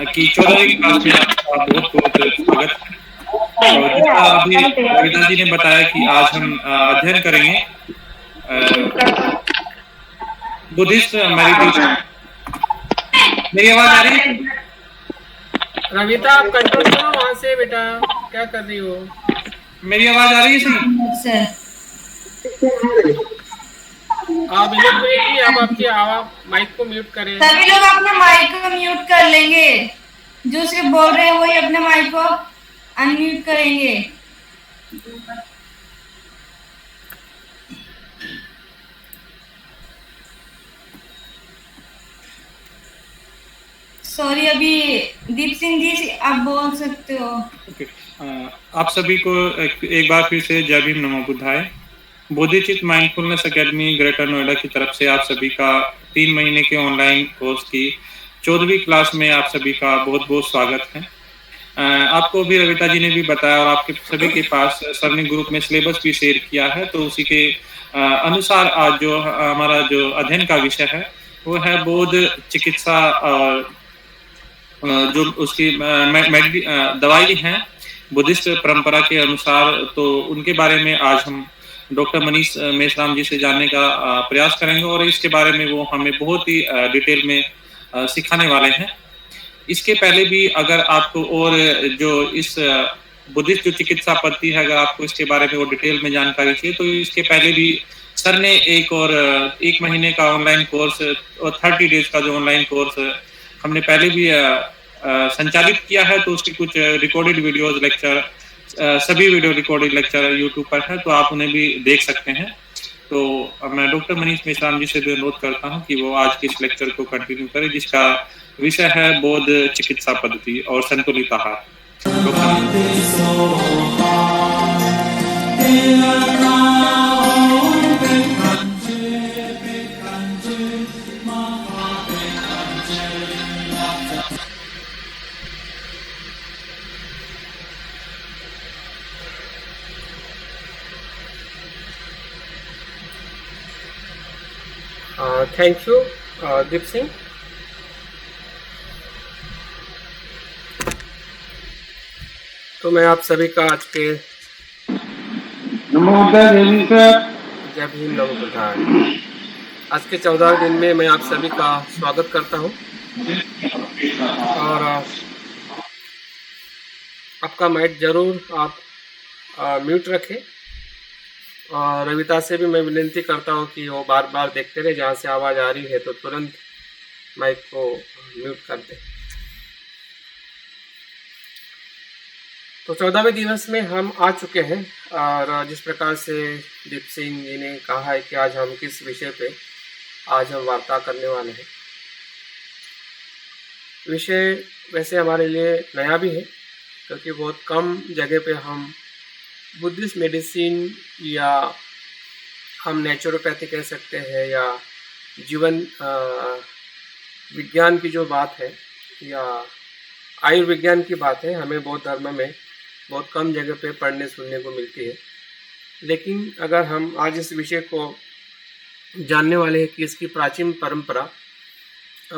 कि 14वीं क्लास में आपका बहुत-बहुत स्वागत है। तो जैसा अभी रविदास जी ने बताया कि आज हम अध्ययन करेंगे बुद्धिस्ट मेडिटेशन। मेरी आवाज़ आ रही है? रविता, आप कंट्रोल करो वहां से बेटा, क्या कर रही हो? मेरी आवाज़ आ रही है सही? आप विनोद जी, आप आपकी आवाज माइक को म्यूट करें। सभी लोग अपने माइक को म्यूट कर लेंगे। जो सिर्फ बोल रहे हैं वही अपने माइक को अनम्यूट करेंगे। सॉरी, अभी दीप सिंह जी आप बोल सकते हो। ओके, आप सभी को एक बार फिर से जय भीम नमो बुद्धाय। बोधिचित माइंडफुलनेस एकेडमी ग्रेटर नोएडा की तरफ से आप सभी का 3 महीने के ऑनलाइन कोर्स की 14वीं क्लास में आप सभी का बहुत-बहुत स्वागत है। आपको भी रविता जी ने भी बताया और आपके सभी के पास सर ने ग्रुप में सिलेबस भी शेयर किया है, तो उसी के अनुसार आज जो हमारा जो अध्ययन का विषय है वो है बौद्ध चिकित्सा और जो उसकी दवाई हैं बुद्धिस्ट परंपरा के अनुसार, तो उनके बारे में आज हम डॉक्टर मनीष मेश्राम जी से जानने का प्रयास करेंगे और इसके बारे में वो हमें बहुत ही डिटेल में सिखाने वाले हैं। इसके पहले भी अगर आपको और जो इस बुद्धिस्ट जो चिकित्सा पद्धति है, अगर आपको इसके बारे में और डिटेल में जानकारी चाहिए, तो इसके पहले भी सर ने एक महीने का ऑनलाइन कोर्स और 30 डेज का जो ऑनलाइन कोर्स हमने पहले भी संचालित किया है, तो उसकी कुछ रिकॉर्डेड वीडियोस लेक्चर सभी वीडियो रिकॉर्डेड लेक्चर यूट्यूब पर है, तो आप उन्हें भी देख सकते हैं। तो मैं डॉक्टर मनीष मेश्राम जी से भी अनुरोध करता हूं कि वो आज के इस लेक्चर को कंटिन्यू करें, जिसका विषय है बौद्ध चिकित्सा पद्धति और संतुलित आहार। Thank you Deep Singh. तो मैं आप सभी का आज के जय भीम नमो बुद्धाय आज के 14 दिन में मैं आप सभी का स्वागत करता हूं और आपका माइक जरूर आप म्यूट रखें और रविता से भी मैं विनती करता हूं कि वो बार बार देखते रहे, जहाँ से आवाज़ आ रही है तो तुरंत माइक को म्यूट कर दें। तो 14वें दिवस में हम आ चुके हैं और जिस प्रकार से दीप सिंह जी ने कहा है कि आज हम किस विषय पे आज हम वार्ता करने वाले हैं। विषय वैसे हमारे लिए नया भी है, क्योंकि बहुत कम जगह पे हम बुद्धिस्ट मेडिसिन या हम नेचुरोपैथी कह सकते हैं या जीवन विज्ञान की जो बात है या आयुर्विज्ञान की बात है, हमें बौद्ध धर्म में बहुत कम जगह पे पढ़ने सुनने को मिलती है। लेकिन अगर हम आज इस विषय को जानने वाले हैं कि इसकी प्राचीन परंपरा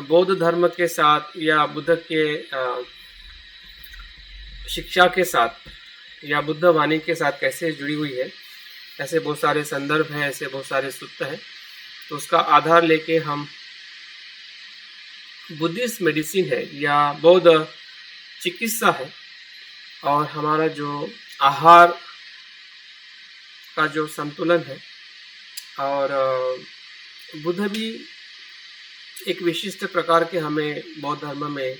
बौद्ध धर्म के साथ या बुद्ध के शिक्षा के साथ या बुद्ध वाणी के साथ कैसे जुड़ी हुई है, ऐसे बहुत सारे संदर्भ हैं, ऐसे बहुत सारे सूत्र हैं, तो उसका आधार लेके हम बुद्धिस्ट मेडिसिन है या बौद्ध चिकित्सा है और हमारा जो आहार का जो संतुलन है, और बुद्ध भी एक विशिष्ट प्रकार के हमें बौद्ध धर्म में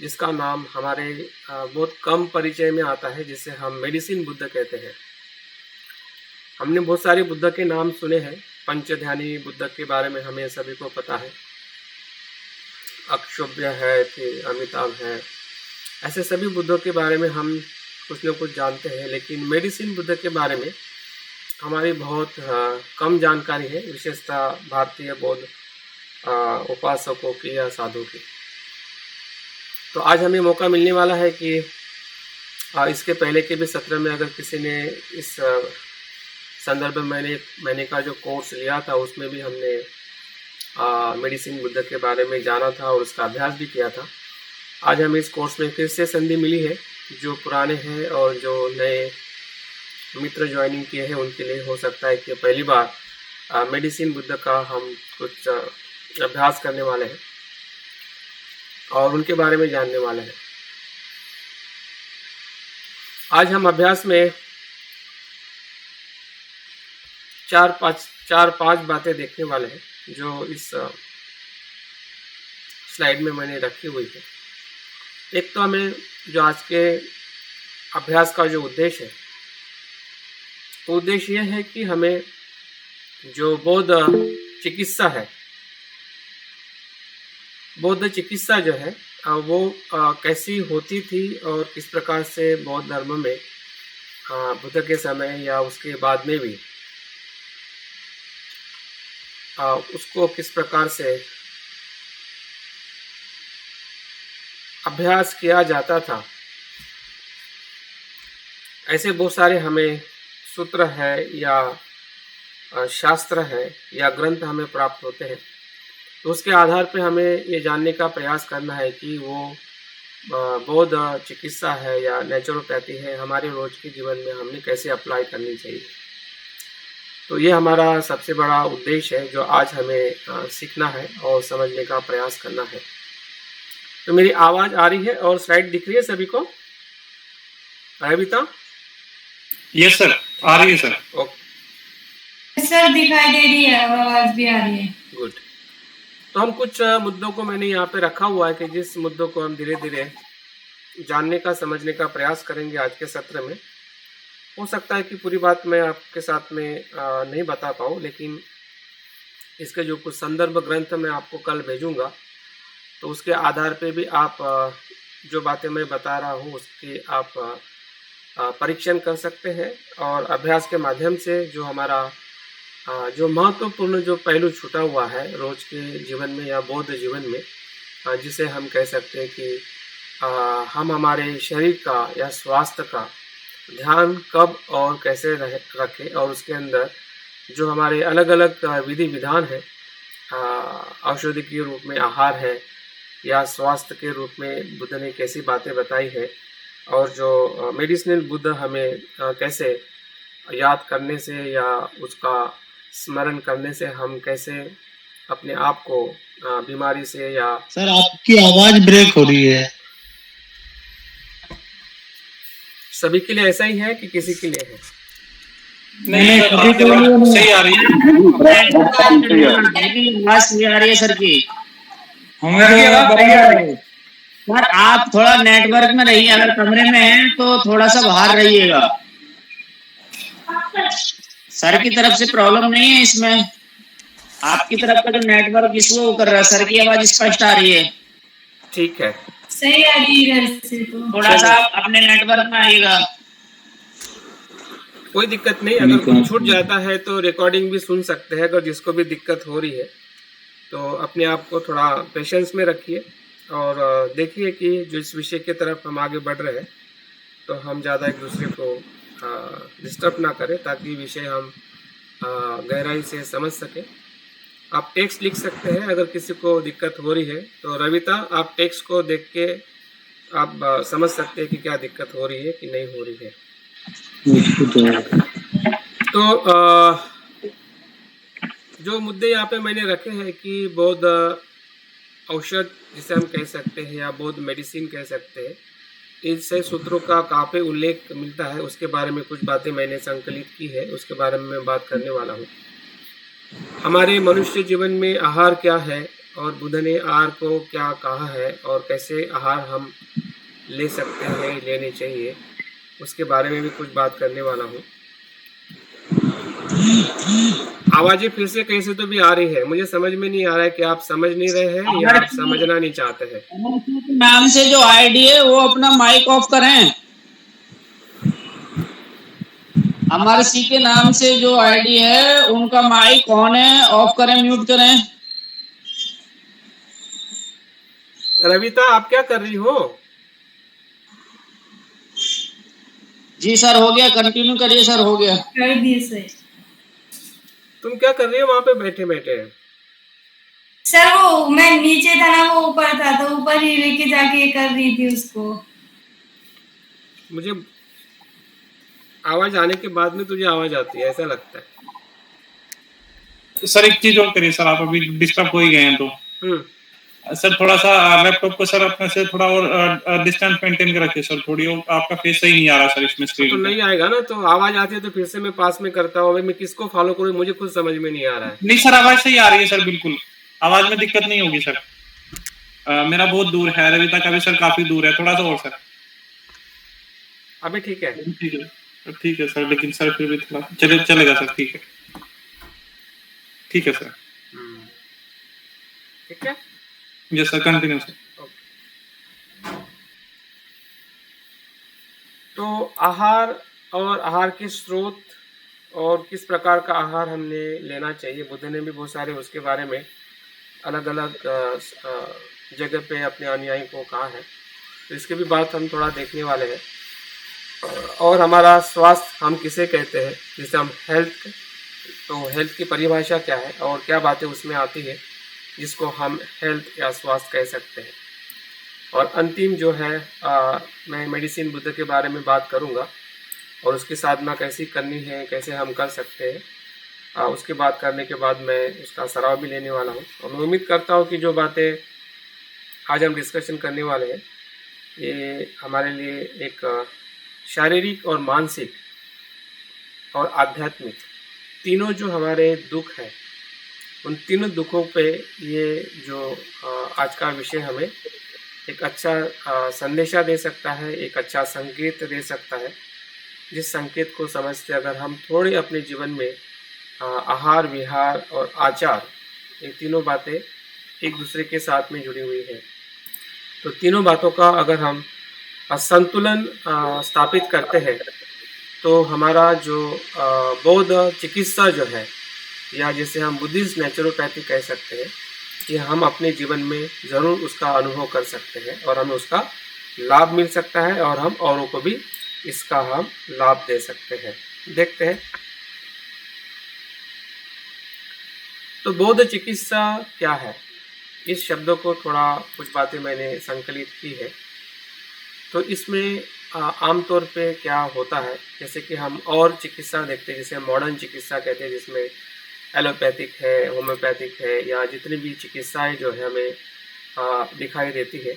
जिसका नाम हमारे बहुत कम परिचय में आता है, जिसे हम मेडिसिन बुद्ध कहते हैं। हमने बहुत सारे बुद्ध के नाम सुने हैं, पंचध्यानी बुद्ध के बारे में हमें सभी को पता है, अक्षोभ्य है, फिर अमिताभ है, ऐसे सभी बुद्धों के बारे में हम कुछ न कुछ जानते हैं। लेकिन मेडिसिन बुद्ध के बारे में हमारी बहुत कम जानकारी है, विशेषतः भारतीय बौद्ध उपासकों की या साधु की। तो आज हमें मौका मिलने वाला है कि इसके पहले के भी सत्र में अगर किसी ने इस संदर्भ में मैंने का जो कोर्स लिया था उसमें भी हमने मेडिसिन बुद्ध के बारे में जाना था और उसका अभ्यास भी किया था। आज हमें इस कोर्स में फिर से संधि मिली है। जो पुराने हैं और जो नए मित्र ज्वाइनिंग किए हैं उनके लिए हो सकता है कि पहली बार मेडिसिन बुद्ध का हम कुछ अभ्यास करने वाले हैं और उनके बारे में जानने वाले हैं। आज हम अभ्यास में चार पांच बातें देखने वाले हैं जो इस स्लाइड में मैंने रखी हुई है। एक तो हमें जो आज के अभ्यास का जो उद्देश्य है, तो उद्देश्य यह है कि हमें जो बौद्ध चिकित्सा है, बौद्ध चिकित्सा जो है वो कैसी होती थी और किस प्रकार से बौद्ध धर्म में बुद्ध के समय या उसके बाद में भी उसको किस प्रकार से अभ्यास किया जाता था। ऐसे बहुत सारे हमें सूत्र है या शास्त्र है या ग्रंथ हमें प्राप्त होते हैं, तो उसके आधार पे हमें ये जानने का प्रयास करना है कि वो बौद्ध चिकित्सा है या नेचुरोपैथी है हमारे रोज के जीवन में हमने कैसे अप्लाई करनी चाहिए। तो ये हमारा सबसे बड़ा उद्देश्य है जो आज हमें सीखना है और समझने का प्रयास करना है। तो मेरी आवाज़ आ रही है और स्लाइड दिख रही है सभी को? अभिता? यस सर, आ रही है सर। ओके सर, दिखाई दे रही है और आवाज भी आ रही है। गुड। तो हम कुछ मुद्दों को मैंने यहाँ पे रखा हुआ है कि जिस मुद्दों को हम धीरे धीरे जानने का समझने का प्रयास करेंगे आज के सत्र में। हो सकता है कि पूरी बात मैं आपके साथ में नहीं बता पाऊँ, लेकिन इसके जो कुछ संदर्भ ग्रंथ मैं आपको कल भेजूँगा, तो उसके आधार पे भी आप जो बातें मैं बता रहा हूँ उसके आप परीक्षण कर सकते हैं और अभ्यास के माध्यम से जो हमारा जो महत्वपूर्ण जो पहलू छूटा हुआ है रोज के जीवन में या बौद्ध जीवन में, जिसे हम कह सकते हैं कि हम हमारे शरीर का या स्वास्थ्य का ध्यान कब और कैसे रखें और उसके अंदर जो हमारे अलग अलग विधि विधान है, औषधि के रूप में आहार है या स्वास्थ्य के रूप में बुद्ध ने कैसी बातें बताई है और जो मेडिसिनल बुद्ध हमें कैसे याद करने से या उसका स्मरण करने से हम कैसे अपने आप को बीमारी से या सर आपकी आवाज ब्रेक हो रही है। सभी के लिए ऐसा ही है कि किसी के लिए है? नहीं, आपकी आवाज सही आ रही है। आवाज सही आ रही है सर की। होंगे सर आप थोड़ा नेटवर्क में रहिए, अगर कमरे में हैं तो थोड़ा सा बाहर रहिएगा। सर की तरफ से प्रॉब्लम नहीं है इसमें, आपकी तरफ का जो नेटवर्क इशू कर रहा है। सर की आवाज स्पष्ट आ रही है। ठीक है, सही आ रही है इधर से। तो थोड़ा सा आप अपने नेटवर्क में आइएगा। कोई दिक्कत नहीं। अगर कुछ छूट जाता है तो रिकॉर्डिंग भी सुन सकते हैं। अगर जिसको भी दिक्कत हो रही है तो अपने आप को थोड़ा पेशेंस में रखिए और देखिए कि जो इस विषय की तरफ हम आगे बढ़ रहे हैं तो हम ज़्यादा एक दूसरे को डिस्टर्ब ना करें, ताकि विषय हम गहराई से समझ सकें। आप टेक्स्ट लिख सकते हैं अगर किसी को दिक्कत हो रही है। तो रविता, आप टेक्स्ट को देख के आप समझ सकते हैं कि क्या दिक्कत हो रही है कि नहीं हो रही है। तो जो मुद्दे यहाँ पे मैंने रखे हैं कि बौद्ध औषध जिसे हम कह सकते हैं या बौद्ध मेडिसिन कह सकते हैं, इससे सूत्रों का कहाँ पे उल्लेख मिलता है उसके बारे में कुछ बातें मैंने संकलित की है, उसके बारे में मैं बात करने वाला हूँ। हमारे मनुष्य जीवन में आहार क्या है और बुद्ध ने आहार को क्या कहा है और कैसे आहार हम ले सकते हैं, लेने चाहिए, उसके बारे में भी कुछ बात करने वाला हूँ। आवाजें फिर से कैसे तो भी आ रही है, मुझे समझ में नहीं आ रहा है कि आप समझ नहीं रहे हैं या आप समझना नहीं चाहते हैं। नाम से जो आईडी है वो अपना माइक ऑफ करें। अमर सी के नाम से जो आईडी है उनका माइक ऑन है, ऑफ करें, म्यूट करें। रविता, आप क्या कर रही हो? जी सर हो गया, कंटिन्यू करिए सर, हो गया। कर दिए सर। तुम क्या कर रही हो वहां पे बैठे बैठे? सर वो मैं नीचे था ना, वो ऊपर था, तो ऊपर ही लेके जाके कर रही थी उसको। मुझे आवाज आने के बाद में तुझे आवाज आती है ऐसा लगता है। सर एक चीज और करिए सर, आप अभी डिस्टर्ब हो ही गए हैं तो सर थोड़ा सा लैपटॉप को सर अपने से थोड़ा और डिस्टेंस मेंटेन कर रखिए सर, थोड़ी और आपका फेस सही नहीं आ रहा सर इसमें तो स्क्रीन पे। नहीं आएगा ना, तो आवाज आती है तो फिर से मैं पास में करता हूँ। अभी मैं किसको फॉलो करूँ मुझे खुद समझ में नहीं आ रहा है। नहीं सर आवाज सही आ रही है सर, बिल्कुल आवाज में दिक्कत नहीं होगी सर। मेरा बहुत दूर है, रविता का भी सर काफी दूर है, थोड़ा सा और सर। अभी ठीक है। ठीक है सर, लेकिन सर फिर भी थोड़ा चलेगा सर, ठीक है ठीक है सर। ठीक है, यस सर, कंटिन्यू सर। तो आहार और आहार के स्रोत और किस प्रकार का आहार हमने लेना चाहिए, बुद्ध ने भी बहुत सारे उसके बारे में अलग अलग जगह पे अपने अनुयायी को कहा है। तो इसकी भी बात हम थोड़ा देखने वाले हैं। और हमारा स्वास्थ्य हम किसे कहते हैं, जैसे हम हेल्थ, तो हेल्थ की परिभाषा क्या है और क्या बातें उसमें आती है जिसको हम हेल्थ या स्वास्थ्य कह सकते हैं। और अंतिम जो है मैं मेडिसिन बुद्ध के बारे में बात करूंगा और उसकी साधना कैसी करनी है, कैसे हम कर सकते हैं, उसकी बात करने के बाद मैं उसका सराव भी लेने वाला हूं। और मैं उम्मीद करता हूं कि जो बातें आज हम डिस्कशन करने वाले हैं ये हमारे लिए एक शारीरिक और मानसिक और आध्यात्मिक तीनों जो हमारे दुख हैं उन तीनों दुखों पे ये जो आज का विषय हमें एक अच्छा संदेशा दे सकता है, एक अच्छा संकेत दे सकता है, जिस संकेत को समझते अगर हम थोड़े अपने जीवन में आहार विहार और आचार, ये तीनों बातें एक दूसरे के साथ में जुड़ी हुई है। तो तीनों बातों का अगर हम संतुलन स्थापित करते हैं तो हमारा जो बौद्ध चिकित्सा जो है, या जिसे हम बुद्धिस्ट नेचुरोपैथी कह सकते हैं, कि हम अपने जीवन में ज़रूर उसका अनुभव कर सकते हैं और हमें उसका लाभ मिल सकता है और हम औरों को भी इसका हम लाभ दे सकते हैं। देखते हैं तो बौद्ध चिकित्सा क्या है। इस शब्दों को थोड़ा कुछ बातें मैंने संकलित की है। तो इसमें आमतौर पे क्या होता है, जैसे कि हम और चिकित्सा देखते हैं, जैसे मॉडर्न चिकित्सा कहते हैं, जिसमें एलोपैथिक है, होम्योपैथिक है, या जितनी भी चिकित्साएं जो है हमें दिखाई देती है।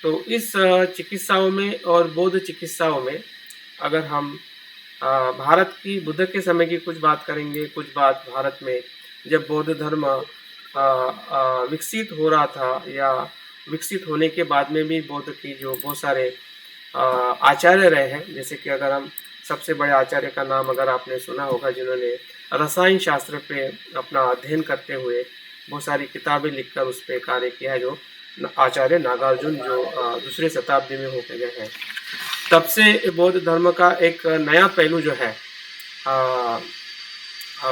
तो इस चिकित्साओं में और बौद्ध चिकित्साओं में अगर हम भारत की बुद्ध के समय की कुछ बात करेंगे, कुछ बात भारत में जब बौद्ध धर्म विकसित हो रहा था या विकसित होने के बाद में भी बौद्ध की जो बहुत सारे आचार्य रहे हैं, जैसे कि अगर हम सबसे बड़े आचार्य का नाम अगर आपने सुना होगा, जिन्होंने रसायन शास्त्र पे अपना अध्ययन करते हुए बहुत सारी किताबें लिखकर उस पर कार्य किया है, जो आचार्य नागार्जुन, जो दूसरे शताब्दी में होके गए हैं। तब से बौद्ध धर्म का एक नया पहलू जो है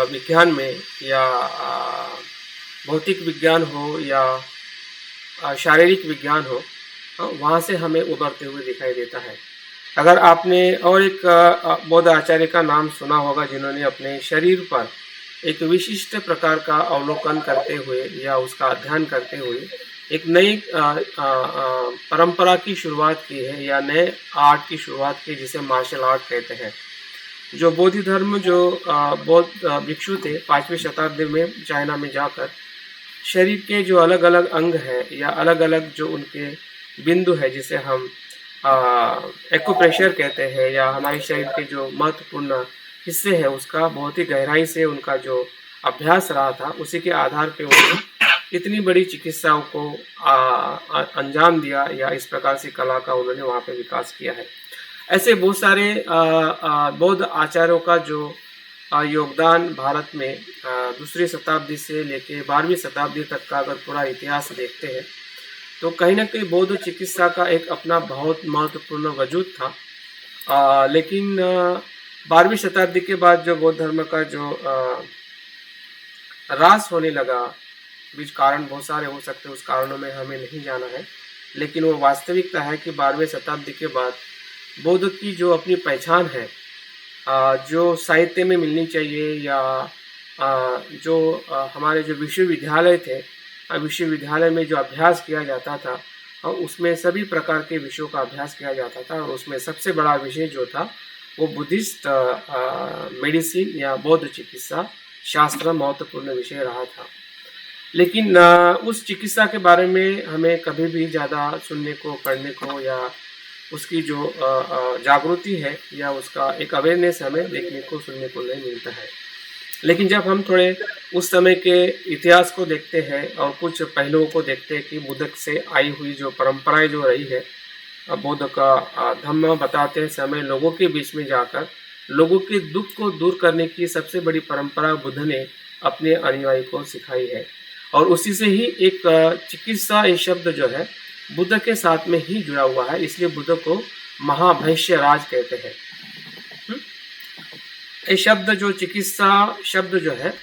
विज्ञान में, या भौतिक विज्ञान हो या शारीरिक विज्ञान हो, वहाँ से हमें उभरते हुए दिखाई देता है। अगर आपने और एक बौद्ध आचार्य का नाम सुना होगा, जिन्होंने अपने शरीर पर एक विशिष्ट प्रकार का अवलोकन करते हुए या उसका अध्ययन करते हुए एक नई परंपरा की शुरुआत की है, या नए आर्ट की शुरुआत की, जिसे मार्शल आर्ट कहते हैं। जो बौद्ध धर्म, जो बौद्ध भिक्षु थे 5वीं शताब्दी में चाइना में जाकर शरीर के जो अलग अलग अंग हैं या अलग अलग जो उनके बिंदु है, जिसे हम एक्यूप्रेशर कहते हैं, या हमारे शरीर के जो महत्वपूर्ण हिस्से हैं उसका बहुत ही गहराई से उनका जो अभ्यास रहा था, उसी के आधार पे उन्होंने इतनी बड़ी चिकित्साओं को अंजाम दिया, या इस प्रकार से कला का उन्होंने वहाँ पे विकास किया है। ऐसे बहुत सारे बौद्ध आचार्यों का जो योगदान भारत में दूसरी शताब्दी से लेके 12वीं शताब्दी तक का अगर पूरा इतिहास देखते हैं तो कहीं ना कहीं बौद्ध चिकित्सा का एक अपना बहुत महत्वपूर्ण वजूद था। लेकिन 12वीं शताब्दी के बाद जो बौद्ध धर्म का जो ह्रास होने लगा, बीच कारण बहुत सारे हो सकते हैं, उस कारणों में हमें नहीं जाना है, लेकिन वो वास्तविकता है कि 12वीं शताब्दी के बाद बौद्ध की जो अपनी पहचान है, जो साहित्य में मिलनी चाहिए, या जो हमारे जो विश्वविद्यालय थे विश्वविद्यालय में जो अभ्यास किया जाता था और उसमें सभी प्रकार के विषयों का अभ्यास किया जाता था, और उसमें सबसे बड़ा विषय जो था वो बुद्धिस्ट मेडिसिन या बौद्ध चिकित्सा शास्त्र महत्वपूर्ण विषय रहा था। लेकिन उस चिकित्सा के बारे में हमें कभी भी ज़्यादा सुनने को, पढ़ने को या उसकी जो जागृति है या उसका एक अवेयरनेस हमें देखने को, सुनने को नहीं मिलता है। लेकिन जब हम थोड़े उस समय के इतिहास को देखते हैं और कुछ पहलुओं को देखते हैं कि बुद्ध से आई हुई जो परंपराएं जो रही है, बुद्ध का धम्म बताते समय लोगों के बीच में जाकर लोगों के दुख को दूर करने की सबसे बड़ी परंपरा बुद्ध ने अपने अनुयायी को सिखाई है। और उसी से ही एक चिकित्सा ये शब्द जो है बुद्ध के साथ में ही जुड़ा हुआ है, इसलिए बुद्ध को महाभैष्य राज कहते हैं। ये शब्द जो चिकित्सा शब्द जो है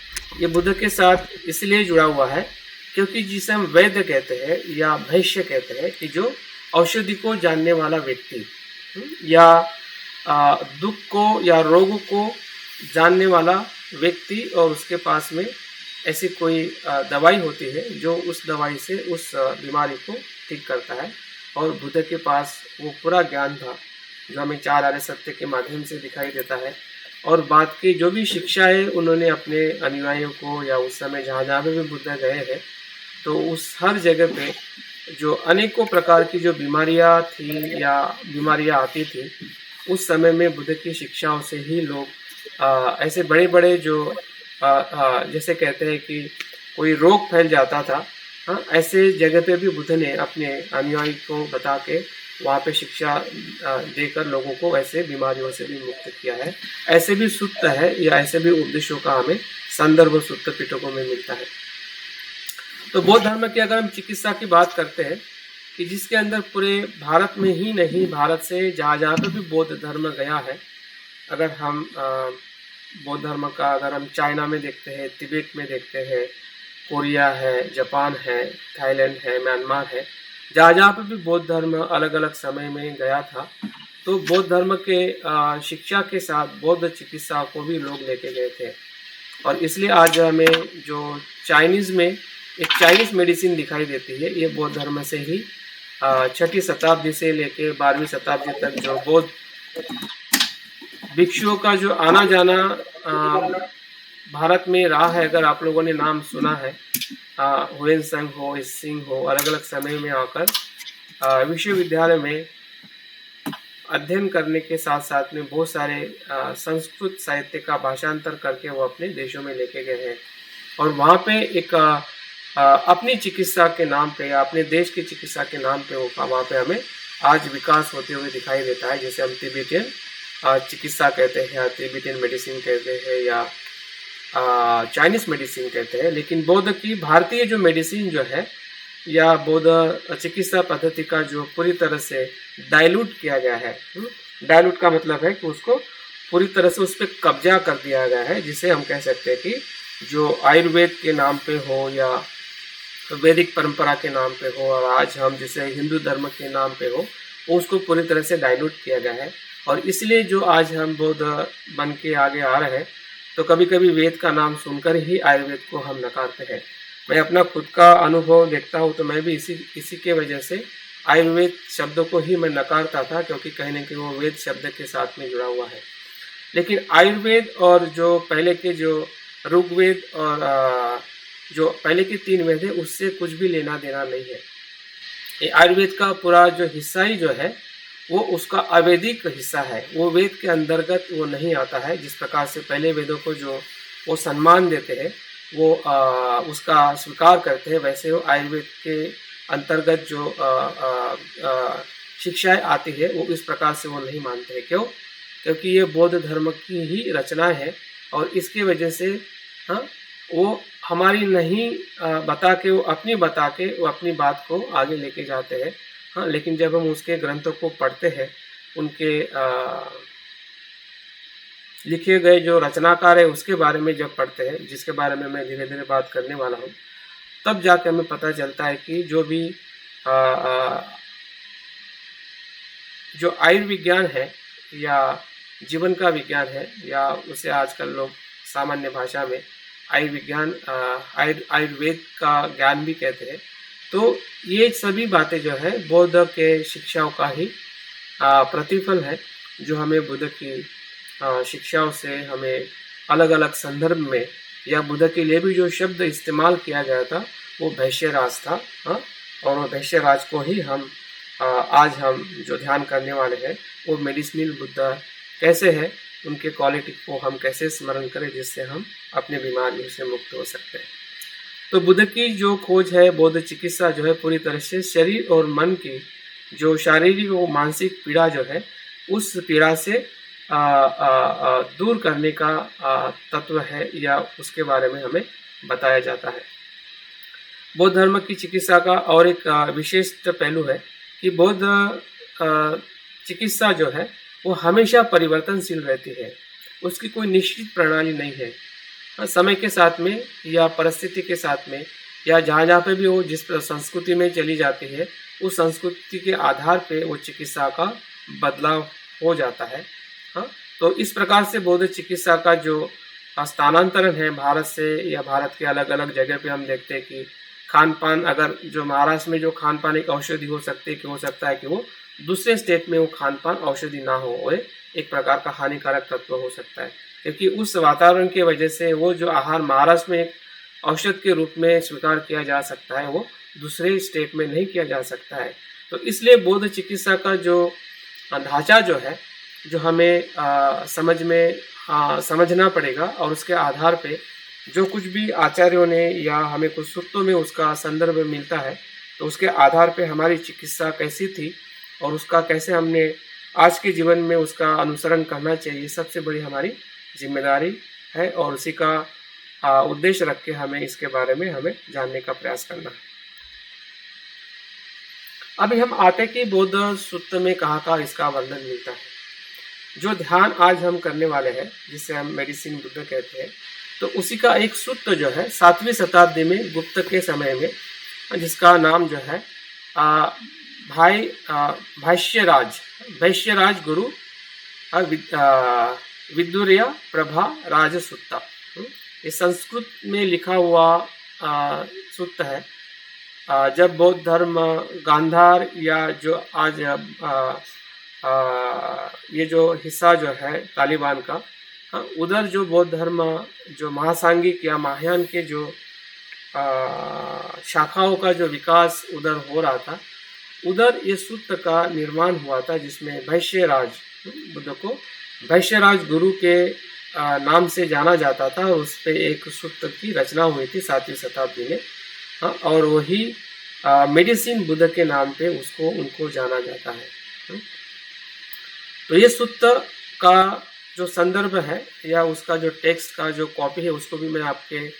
ये बुद्ध के साथ इसलिए जुड़ा हुआ है क्योंकि जिसे हम वैद्य कहते हैं या भैष्य कहते हैं कि जो औषधि को जानने वाला व्यक्ति या दुख को या रोग को जानने वाला व्यक्ति, और उसके पास में ऐसी कोई दवाई होती है जो उस दवाई से उस बीमारी को ठीक करता है। और बुद्ध के पास वो पूरा ज्ञान था जो हमें 4 आर्य सत्य के माध्यम से दिखाई देता है। और बात की जो भी शिक्षा है उन्होंने अपने अनुयायियों को, या उस समय जहाँ जहाँ भी बुद्ध गए हैं तो उस हर जगह पे जो अनेकों प्रकार की जो बीमारियाँ थी या बीमारियाँ आती थी, उस समय में बुद्ध की शिक्षाओं से ही लोग ऐसे बड़े बड़े जो जैसे कहते हैं कि कोई रोग फैल जाता था, ऐसे जगह पे भी बुद्ध ने अपने अनुयायी को बता के वहाँ पे शिक्षा देकर लोगों को ऐसे बीमारियों से भी मुक्त किया है। ऐसे भी सूक्त है या ऐसे भी उपदेशों का हमें संदर्भ सूत्र पिटकों में मिलता है। तो बौद्ध धर्म की अगर हम चिकित्सा की बात करते हैं कि जिसके अंदर पूरे भारत में ही नहीं, भारत से जहाँ जहाँ पे भी बौद्ध धर्म गया है, अगर हम बौद्ध धर्म का अगर हम चाइना में देखते हैं, तिब्बत में देखते हैं, कोरिया है, जापान है, थाईलैंड है, म्यांमार है, जहाँ जहाँ पे भी बौद्ध धर्म अलग अलग समय में गया था, तो बौद्ध धर्म के शिक्षा के साथ बौद्ध चिकित्सा को भी लोग लेके गए थे। और इसलिए आज हमें जो चाइनीज़ में एक चाइनीज़ मेडिसिन दिखाई देती है, ये बौद्ध धर्म से ही 6ठी शताब्दी से लेके 12वीं शताब्दी तक जो बौद्ध भिक्षुओं का जो आना जाना भारत में रहा है। अगर आप लोगों ने नाम सुना है, हुएनसंग हो, सिंह हो, अलग अलग समय में आकर विश्वविद्यालय में अध्ययन करने के साथ साथ में बहुत सारे संस्कृत साहित्य का भाषांतर करके वो अपने देशों में लेके गए हैं। और वहाँ पे एक अपनी चिकित्सा के नाम पे या अपने देश की चिकित्सा के नाम पे वहाँ पे हमें आज विकास होते हुए दिखाई देता है। जैसे हम तिब्बतियन चिकित्सा कहते हैं या तिब्बतियन मेडिसिन कहते हैं या चाइनीज़ मेडिसिन कहते हैं। लेकिन बौद्ध की भारतीय जो मेडिसिन जो है या बौद्ध चिकित्सा पद्धति का जो पूरी तरह से डाइल्यूट किया गया है, डाइल्यूट का मतलब है कि उसको पूरी तरह से उस पर कब्जा कर दिया गया है, जिसे हम कह सकते हैं कि जो आयुर्वेद के नाम पे हो या वैदिक परंपरा के नाम पे हो, और आज हम जिसे हिंदू धर्म के नाम पे हो, उसको पूरी तरह से डाइल्यूट किया गया है। और इसलिए जो आज हम बौद्ध बन के आगे आ रहे हैं, तो कभी कभी वेद का नाम सुनकर ही आयुर्वेद को हम नकारते हैं। मैं अपना खुद का अनुभव देखता हूँ तो मैं भी इसी के वजह से आयुर्वेद शब्दों को ही मैं नकारता था, क्योंकि कहीं ना कहीं वो वेद शब्द के साथ में जुड़ा हुआ है। लेकिन आयुर्वेद और जो पहले के जो ऋग्वेद और जो पहले के 3 वेद है, उससे कुछ भी लेना देना नहीं है। ये आयुर्वेद का पूरा जो हिस्सा ही जो है वो उसका अवैदिक हिस्सा है, वो वेद के अंतर्गत वो नहीं आता है। जिस प्रकार से पहले वेदों को जो वो सम्मान देते हैं, वो उसका स्वीकार करते हैं, वैसे वो आयुर्वेद के अंतर्गत जो शिक्षाएं आती है वो इस प्रकार से वो नहीं मानते हैं। क्यों? क्योंकि ये बौद्ध धर्म की ही रचना है, और इसकी वजह से वो हमारी नहीं बता के, वो अपनी बात को आगे लेके जाते हैं। लेकिन जब हम उसके ग्रंथों को पढ़ते हैं, उनके लिखे गए जो रचनाकार है उसके बारे में जब पढ़ते हैं, जिसके बारे में मैं धीरे धीरे बात करने वाला हूँ, तब जाके हमें पता चलता है कि जो भी जो आयुर्विज्ञान है या जीवन का विज्ञान है, या उसे आजकल लोग सामान्य भाषा में आयुर्वेद का ज्ञान भी कहते हैं। तो ये सभी बातें जो है बौद्ध के शिक्षाओं का ही प्रतिफल है, जो हमें बुद्ध की शिक्षाओं से हमें अलग अलग संदर्भ में, या बुद्ध के लिए भी जो शब्द इस्तेमाल किया गया था वो वैश्यराज था। और वो वैश्यराज को ही हम आज हम जो ध्यान करने वाले हैं वो मेडिसिनल बुद्ध कैसे है, उनके क्वालिटी को हम कैसे स्मरण करें जिससे हम अपने बीमारियों से मुक्त हो सकते हैं। तो बुद्ध की जो खोज है, बौद्ध चिकित्सा जो है पूरी तरह से शरीर और मन की जो शारीरिक और मानसिक पीड़ा जो है उस पीड़ा से दूर करने का तत्व है, या उसके बारे में हमें बताया जाता है। बौद्ध धर्म की चिकित्सा का और एक विशिष्ट पहलू है कि बौद्ध चिकित्सा जो है वो हमेशा परिवर्तनशील रहती है, उसकी कोई निश्चित प्रणाली नहीं है। समय के साथ में या परिस्थिति के साथ में या जहाँ जहाँ पे भी वो जिस संस्कृति में चली जाती है उस संस्कृति के आधार पे वो चिकित्सा का बदलाव हो जाता है। तो इस प्रकार से बौद्ध चिकित्सा का जो स्थानांतरण है भारत से या भारत के अलग अलग जगह पे हम देखते हैं कि खान पान, अगर जो महाराष्ट्र में जो खान पान एक औषधि हो सकती है कि हो सकता है कि वो दूसरे स्टेट में वो खान पान औषधि ना हो, वो एक प्रकार का हानिकारक तत्व हो सकता है, क्योंकि उस वातावरण की वजह से वो जो आहार महाराष्ट्र में एक औषध के रूप में स्वीकार किया जा सकता है वो दूसरे स्टेट में नहीं किया जा सकता है। तो इसलिए बौद्ध चिकित्सा का जो ढांचा जो है जो हमें समझना पड़ेगा, और उसके आधार पे जो कुछ भी आचार्यों ने या हमें कुछ सूत्रों में उसका संदर्भ मिलता है तो उसके आधार पे हमारी चिकित्सा कैसी थी और उसका कैसे हमने आज के जीवन में उसका अनुसरण करना चाहिए, सबसे बड़ी हमारी जिम्मेदारी है, और उसी का उद्देश्य रख के हमें इसके बारे में हमें जानने का प्रयास करना है। अभी हम आते कि बौद्ध सूत्र में कहाँ इसका वर्णन मिलता है। जो ध्यान आज हम करने वाले हैं जिसे हम मेडिसिन बुद्ध कहते हैं, तो उसी का एक सूत्र जो है 7वीं शताब्दी में गुप्त के समय में, जिसका नाम जो है वैश्यराज गुरु विदुर्य प्रभा राज सूत्र, ये संस्कृत में लिखा हुआ सूत्र है। जब बौद्ध धर्म गांधार या जो आज ये जो हिस्सा जो है तालिबान का, उधर जो बौद्ध धर्म जो महासांगिक या महायान के जो शाखाओं का जो विकास उधर हो रहा था, उधर ये सूत्र का निर्माण हुआ था, जिसमें वैश्यराज बुद्ध को वैश्यराज गुरु के नाम से जाना जाता था, और उस पर एक सूत्र की रचना हुई थी 7वीं शताब्दी में। और वही मेडिसिन बुद्ध के नाम पे उनको जाना जाता है। तो ये सूत्र का जो संदर्भ है या उसका जो टेक्स्ट का जो कॉपी है उसको भी मैं आपके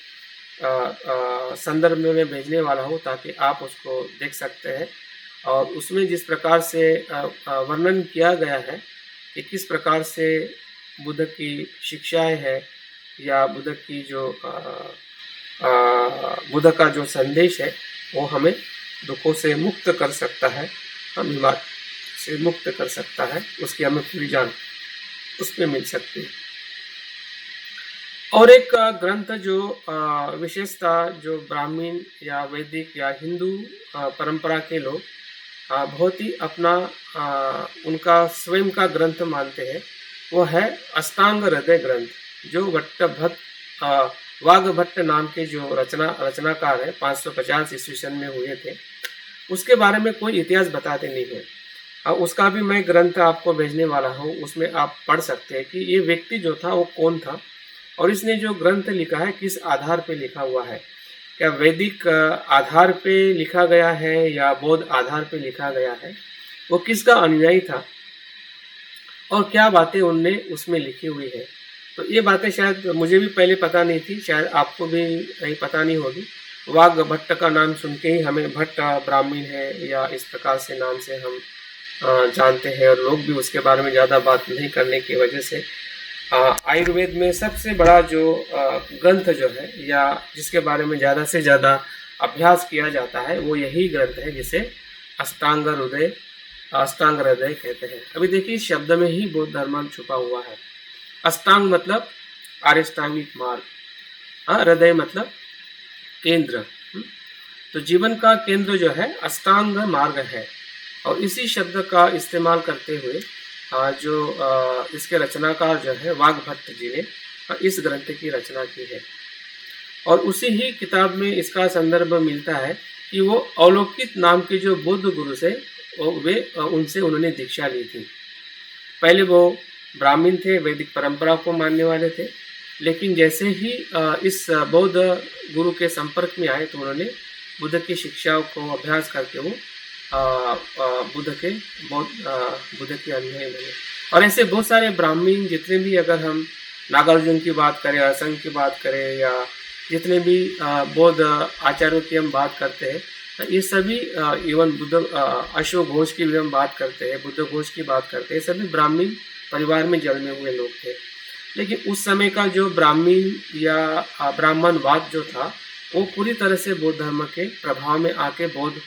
संदर्भ में भेजने वाला हूँ, ताकि आप उसको देख सकते हैं। और उसमें जिस प्रकार से वर्णन किया गया है कि किस प्रकार से बुद्ध की शिक्षाएं है या बुद्ध की जो बुद्ध का जो संदेश है वो हमें दुखों से मुक्त कर सकता है, हम बीमार से मुक्त कर सकता है, उसकी हमें पूरी जान उसमें मिल सकती है। और एक ग्रंथ जो विशेषता जो ब्राह्मण या वैदिक या हिंदू परंपरा के लोग बहुत ही अपना उनका स्वयं का ग्रंथ मानते हैं, वो है अष्टांग हृदय ग्रंथ, जो वाघभट्ट नाम के जो रचनाकार है 550 ईस्वी सन में हुए थे। उसके बारे में कोई इतिहास बताते नहीं है। उसका भी मैं ग्रंथ आपको भेजने वाला हूँ, उसमें आप पढ़ सकते हैं कि ये व्यक्ति जो था वो कौन था और इसने जो ग्रंथ लिखा है किस आधार पे लिखा हुआ है। क्या वैदिक आधार पे लिखा गया है या बौद्ध आधार पे लिखा गया है, वो किसका अनुयायी था और क्या बातें उनने उसमें लिखी हुई है। तो ये बातें शायद मुझे भी पहले पता नहीं थी, शायद आपको भी कहीं पता नहीं होगी। वाघभट्ट का नाम सुन के ही हमें भट्ट ब्राह्मण है या इस प्रकार से नाम से हम जानते हैं, और लोग भी उसके बारे में ज़्यादा बात नहीं करने की वजह से आयुर्वेद में सबसे बड़ा जो ग्रंथ जो है या जिसके बारे में ज़्यादा से ज़्यादा अभ्यास किया जाता है वो यही ग्रंथ है, जिसे अष्टांग हृदय कहते हैं। अभी देखिए शब्द में ही बौद्ध धर्म छुपा हुआ है। अष्टांग मतलब आर्यष्टांगिक मार्ग, हृदय मतलब केंद्र। तो जीवन का केंद्र जो है अष्टांग मार्ग है, और इसी शब्द का इस्तेमाल करते हुए जो इसके रचनाकार जो है वाग्भट्ट जी ने इस ग्रंथ की रचना की है। और उसी ही किताब में इसका संदर्भ मिलता है कि वो अवलोकित नाम के जो बुद्ध गुरु से उनसे उन्होंने दीक्षा ली थी। पहले वो ब्राह्मण थे, वैदिक परंपरा को मानने वाले थे, लेकिन जैसे ही इस बौद्ध गुरु के संपर्क में आए तो उन्होंने बुद्ध की शिक्षा को अभ्यास करके वो बुद्ध के अनुयायी बने। और ऐसे बहुत सारे ब्राह्मण जितने भी, अगर हम नागार्जुन की बात करें, असंग की बात करें, या जितने भी बौद्ध आचार्यों की हम बात करते हैं, ये सभी इवन बुद्ध अशोक घोष की भी हम बात करते हैं, बुद्ध घोष की बात करते हैं, सभी ब्राह्मण परिवार में जन्मे हुए लोग थे। लेकिन उस समय का जो ब्राह्मण या ब्राह्मणवाद जो था वो पूरी तरह से बौद्ध धर्म के प्रभाव में आके बौद्ध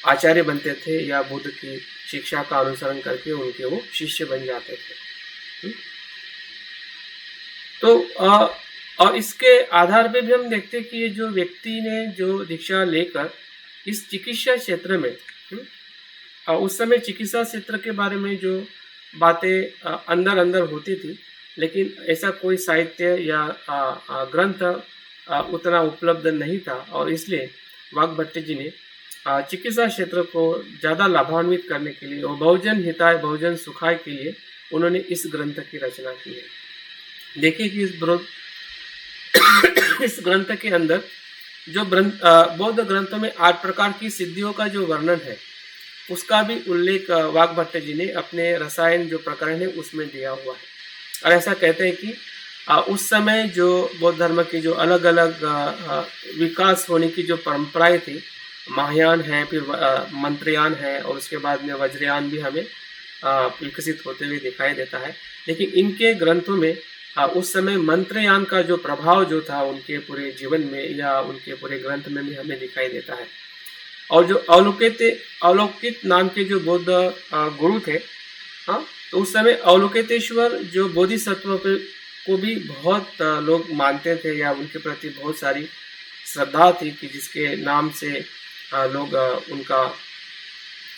आचार्य बनते थे, या बुद्ध की शिक्षा का अनुसरण करके उनके वो शिष्य बन जाते थे। तो और इसके आधार पे भी हम देखते हैं कि ये जो व्यक्ति ने जो दीक्षा लेकर इस चिकित्सा क्षेत्र में, उस समय चिकित्सा क्षेत्र के बारे में जो बातें अंदर अंदर होती थी, लेकिन ऐसा कोई साहित्य या ग्रंथ उतना उपलब्ध नहीं था, और इसलिए वाग्भट्ट जी ने चिकित्सा क्षेत्र को ज़्यादा लाभान्वित करने के लिए और बहुजन हिताय बहुजन सुखाय के लिए उन्होंने इस ग्रंथ की रचना की है। देखिए कि इस ग्रंथ के अंदर जो बौद्ध ग्रंथों में 8 प्रकार की सिद्धियों का जो वर्णन है, उसका भी उल्लेख वाग्भट्ट जी ने अपने रसायन जो प्रकरण है उसमें दिया हुआ है। और ऐसा कहते हैं कि उस समय जो बौद्ध धर्म की जो अलग अलग विकास होने की जो परंपराएं थी, महायान है, फिर मंत्रयान है, और उसके बाद में वज्रयान भी हमें विकसित होते हुए दिखाई देता है। लेकिन इनके ग्रंथों में उस समय मंत्रयान का जो प्रभाव जो था उनके पूरे जीवन में या उनके पूरे ग्रंथ में भी हमें दिखाई देता है। और जो अवलोकित नाम के जो बौद्ध गुरु थे, तो उस समय अवलोकितेश्वर जो बोधिसत्व को भी बहुत लोग मानते थे, या उनके प्रति बहुत सारी श्रद्धा थी कि जिसके नाम से लोग उनका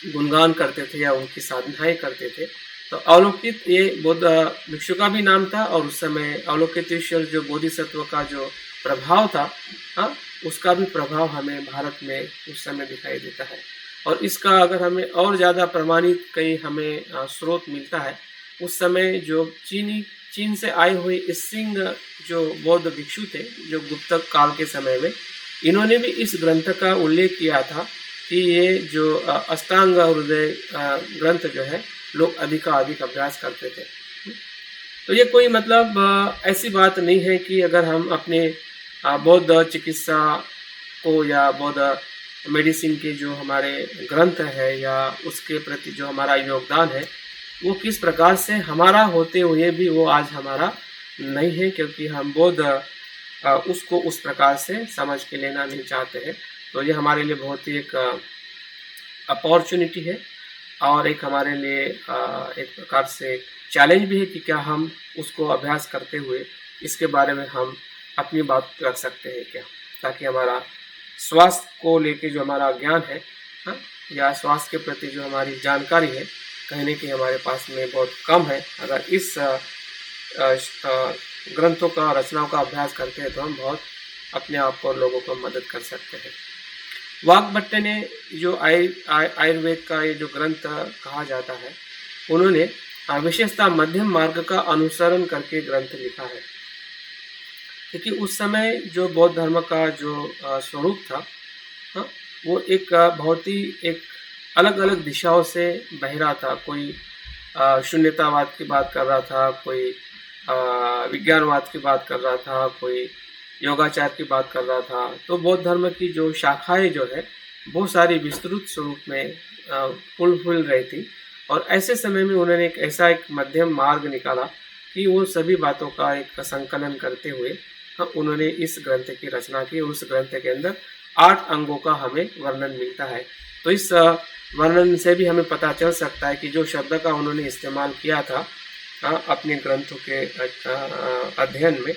गुणगान करते थे या उनकी साधनाएं करते थे। तो अवलोकित ये बौद्ध भिक्षु का भी नाम था, और उस समय अवलोकितेश्वर जो बोधिसत्व का जो प्रभाव था, उसका भी प्रभाव हमें भारत में उस समय दिखाई देता है। और इसका अगर हमें और ज़्यादा प्रमाणित कई हमें स्रोत मिलता है, उस समय जो चीन से आए हुए इसिंग जो बौद्ध भिक्षु थे, जो गुप्त काल के समय में, इन्होंने भी इस ग्रंथ का उल्लेख किया था कि ये जो अष्टांग हृदय ग्रंथ जो है लोग अधिकाधिक अभ्यास करते थे। तो ये कोई मतलब ऐसी बात नहीं है कि अगर हम अपने बौद्ध चिकित्सा को या बौद्ध मेडिसिन के जो हमारे ग्रंथ है या उसके प्रति जो हमारा योगदान है वो किस प्रकार से हमारा होते हुए भी वो आज हमारा नहीं है, क्योंकि हम बौद्ध उसको उस प्रकार से समझ के लेना नहीं चाहते हैं। तो ये हमारे लिए बहुत ही एक अपॉर्चुनिटी है, और एक हमारे लिए एक प्रकार से चैलेंज भी है कि क्या हम उसको अभ्यास करते हुए इसके बारे में हम अपनी बात रख सकते हैं क्या, ताकि हमारा स्वास्थ्य को लेके जो हमारा ज्ञान है या स्वास्थ्य के प्रति जो हमारी जानकारी है कहीं न कहीं हमारे पास में बहुत कम है। अगर इस ग्रंथों का रचनाओं का अभ्यास करते हैं तो हम बहुत अपने आप को और लोगों को मदद कर सकते हैं। वाग्भट्ट ने जो आयुर्वेद का ये जो ग्रंथ कहा जाता है, उन्होंने विशेषतः मध्यम मार्ग का अनुसरण करके ग्रंथ लिखा है, क्योंकि उस समय जो बौद्ध धर्म का जो स्वरूप था वो एक बहुत ही एक अलग अलग दिशाओं से बह रहा था। कोई शून्यतावाद की बात कर रहा था, कोई विज्ञानवाद की बात कर रहा था, कोई योगाचार की बात कर रहा था। तो बौद्ध धर्म की जो शाखाएं जो है बहुत सारी विस्तृत स्वरूप में फूल रही थी, और ऐसे समय में उन्होंने एक ऐसा एक मध्यम मार्ग निकाला कि वो सभी बातों का एक संकलन करते हुए उन्होंने इस ग्रंथ की रचना की। उस ग्रंथ के अंदर 8 अंगों का हमें वर्णन मिलता है। तो इस वर्णन से भी हमें पता चल सकता है कि जो शब्द का उन्होंने इस्तेमाल किया था अपने ग्रंथों के अध्ययन में,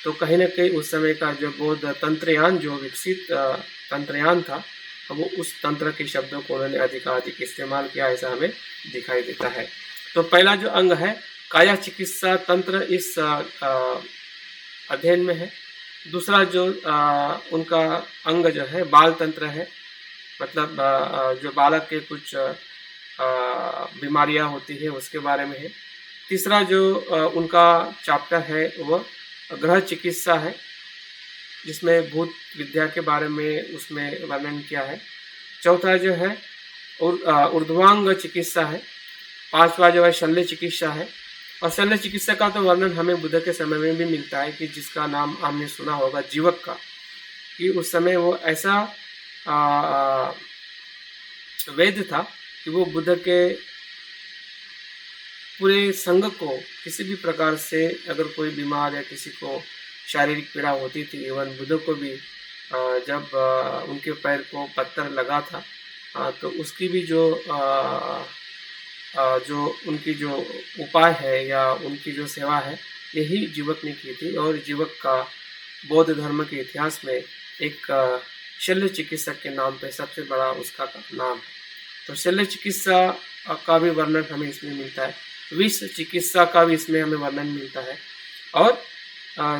तो कहीं ना कहीं उस समय का जो बौद्ध तंत्रयान जो विकसित तंत्रयान था, वो उस तंत्र के शब्दों को उन्होंने अधिकाधिक इस्तेमाल किया, ऐसा हमें दिखाई देता है। तो पहला जो अंग है काया चिकित्सा तंत्र इस अध्ययन में है। दूसरा जो उनका अंग जो है बाल तंत्र है, मतलब जो बालक के कुछ बीमारियां होती है उसके बारे में है। तीसरा जो उनका चैप्टर है वह ग्रह चिकित्सा है, जिसमें भूत विद्या के बारे में उसमें वर्णन किया है। चौथा जो है ऊर्ध्वांग चिकित्सा है। पांचवा जो है शल्य चिकित्सा है। और शल्य चिकित्सा का तो वर्णन हमें बुद्ध के समय में भी मिलता है, कि जिसका नाम हमने सुना होगा जीवक का, कि उस समय वो ऐसा वैद्य था कि वो बुद्ध के पूरे संघ को किसी भी प्रकार से अगर कोई बीमार या किसी को शारीरिक पीड़ा होती थी, इवन बुद्ध को भी जब उनके पैर को पत्थर लगा था तो उसकी भी जो उनकी जो उपाय है या उनकी जो सेवा है यही जीवक ने की थी। और जीवक का बौद्ध धर्म के इतिहास में एक शल्य चिकित्सक के नाम पे सबसे बड़ा उसका नाम है। तो शल्य चिकित्सा का भी वर्णन हमें इसमें मिलता है, विष चिकित्सा का भी इसमें हमें वर्णन मिलता है। और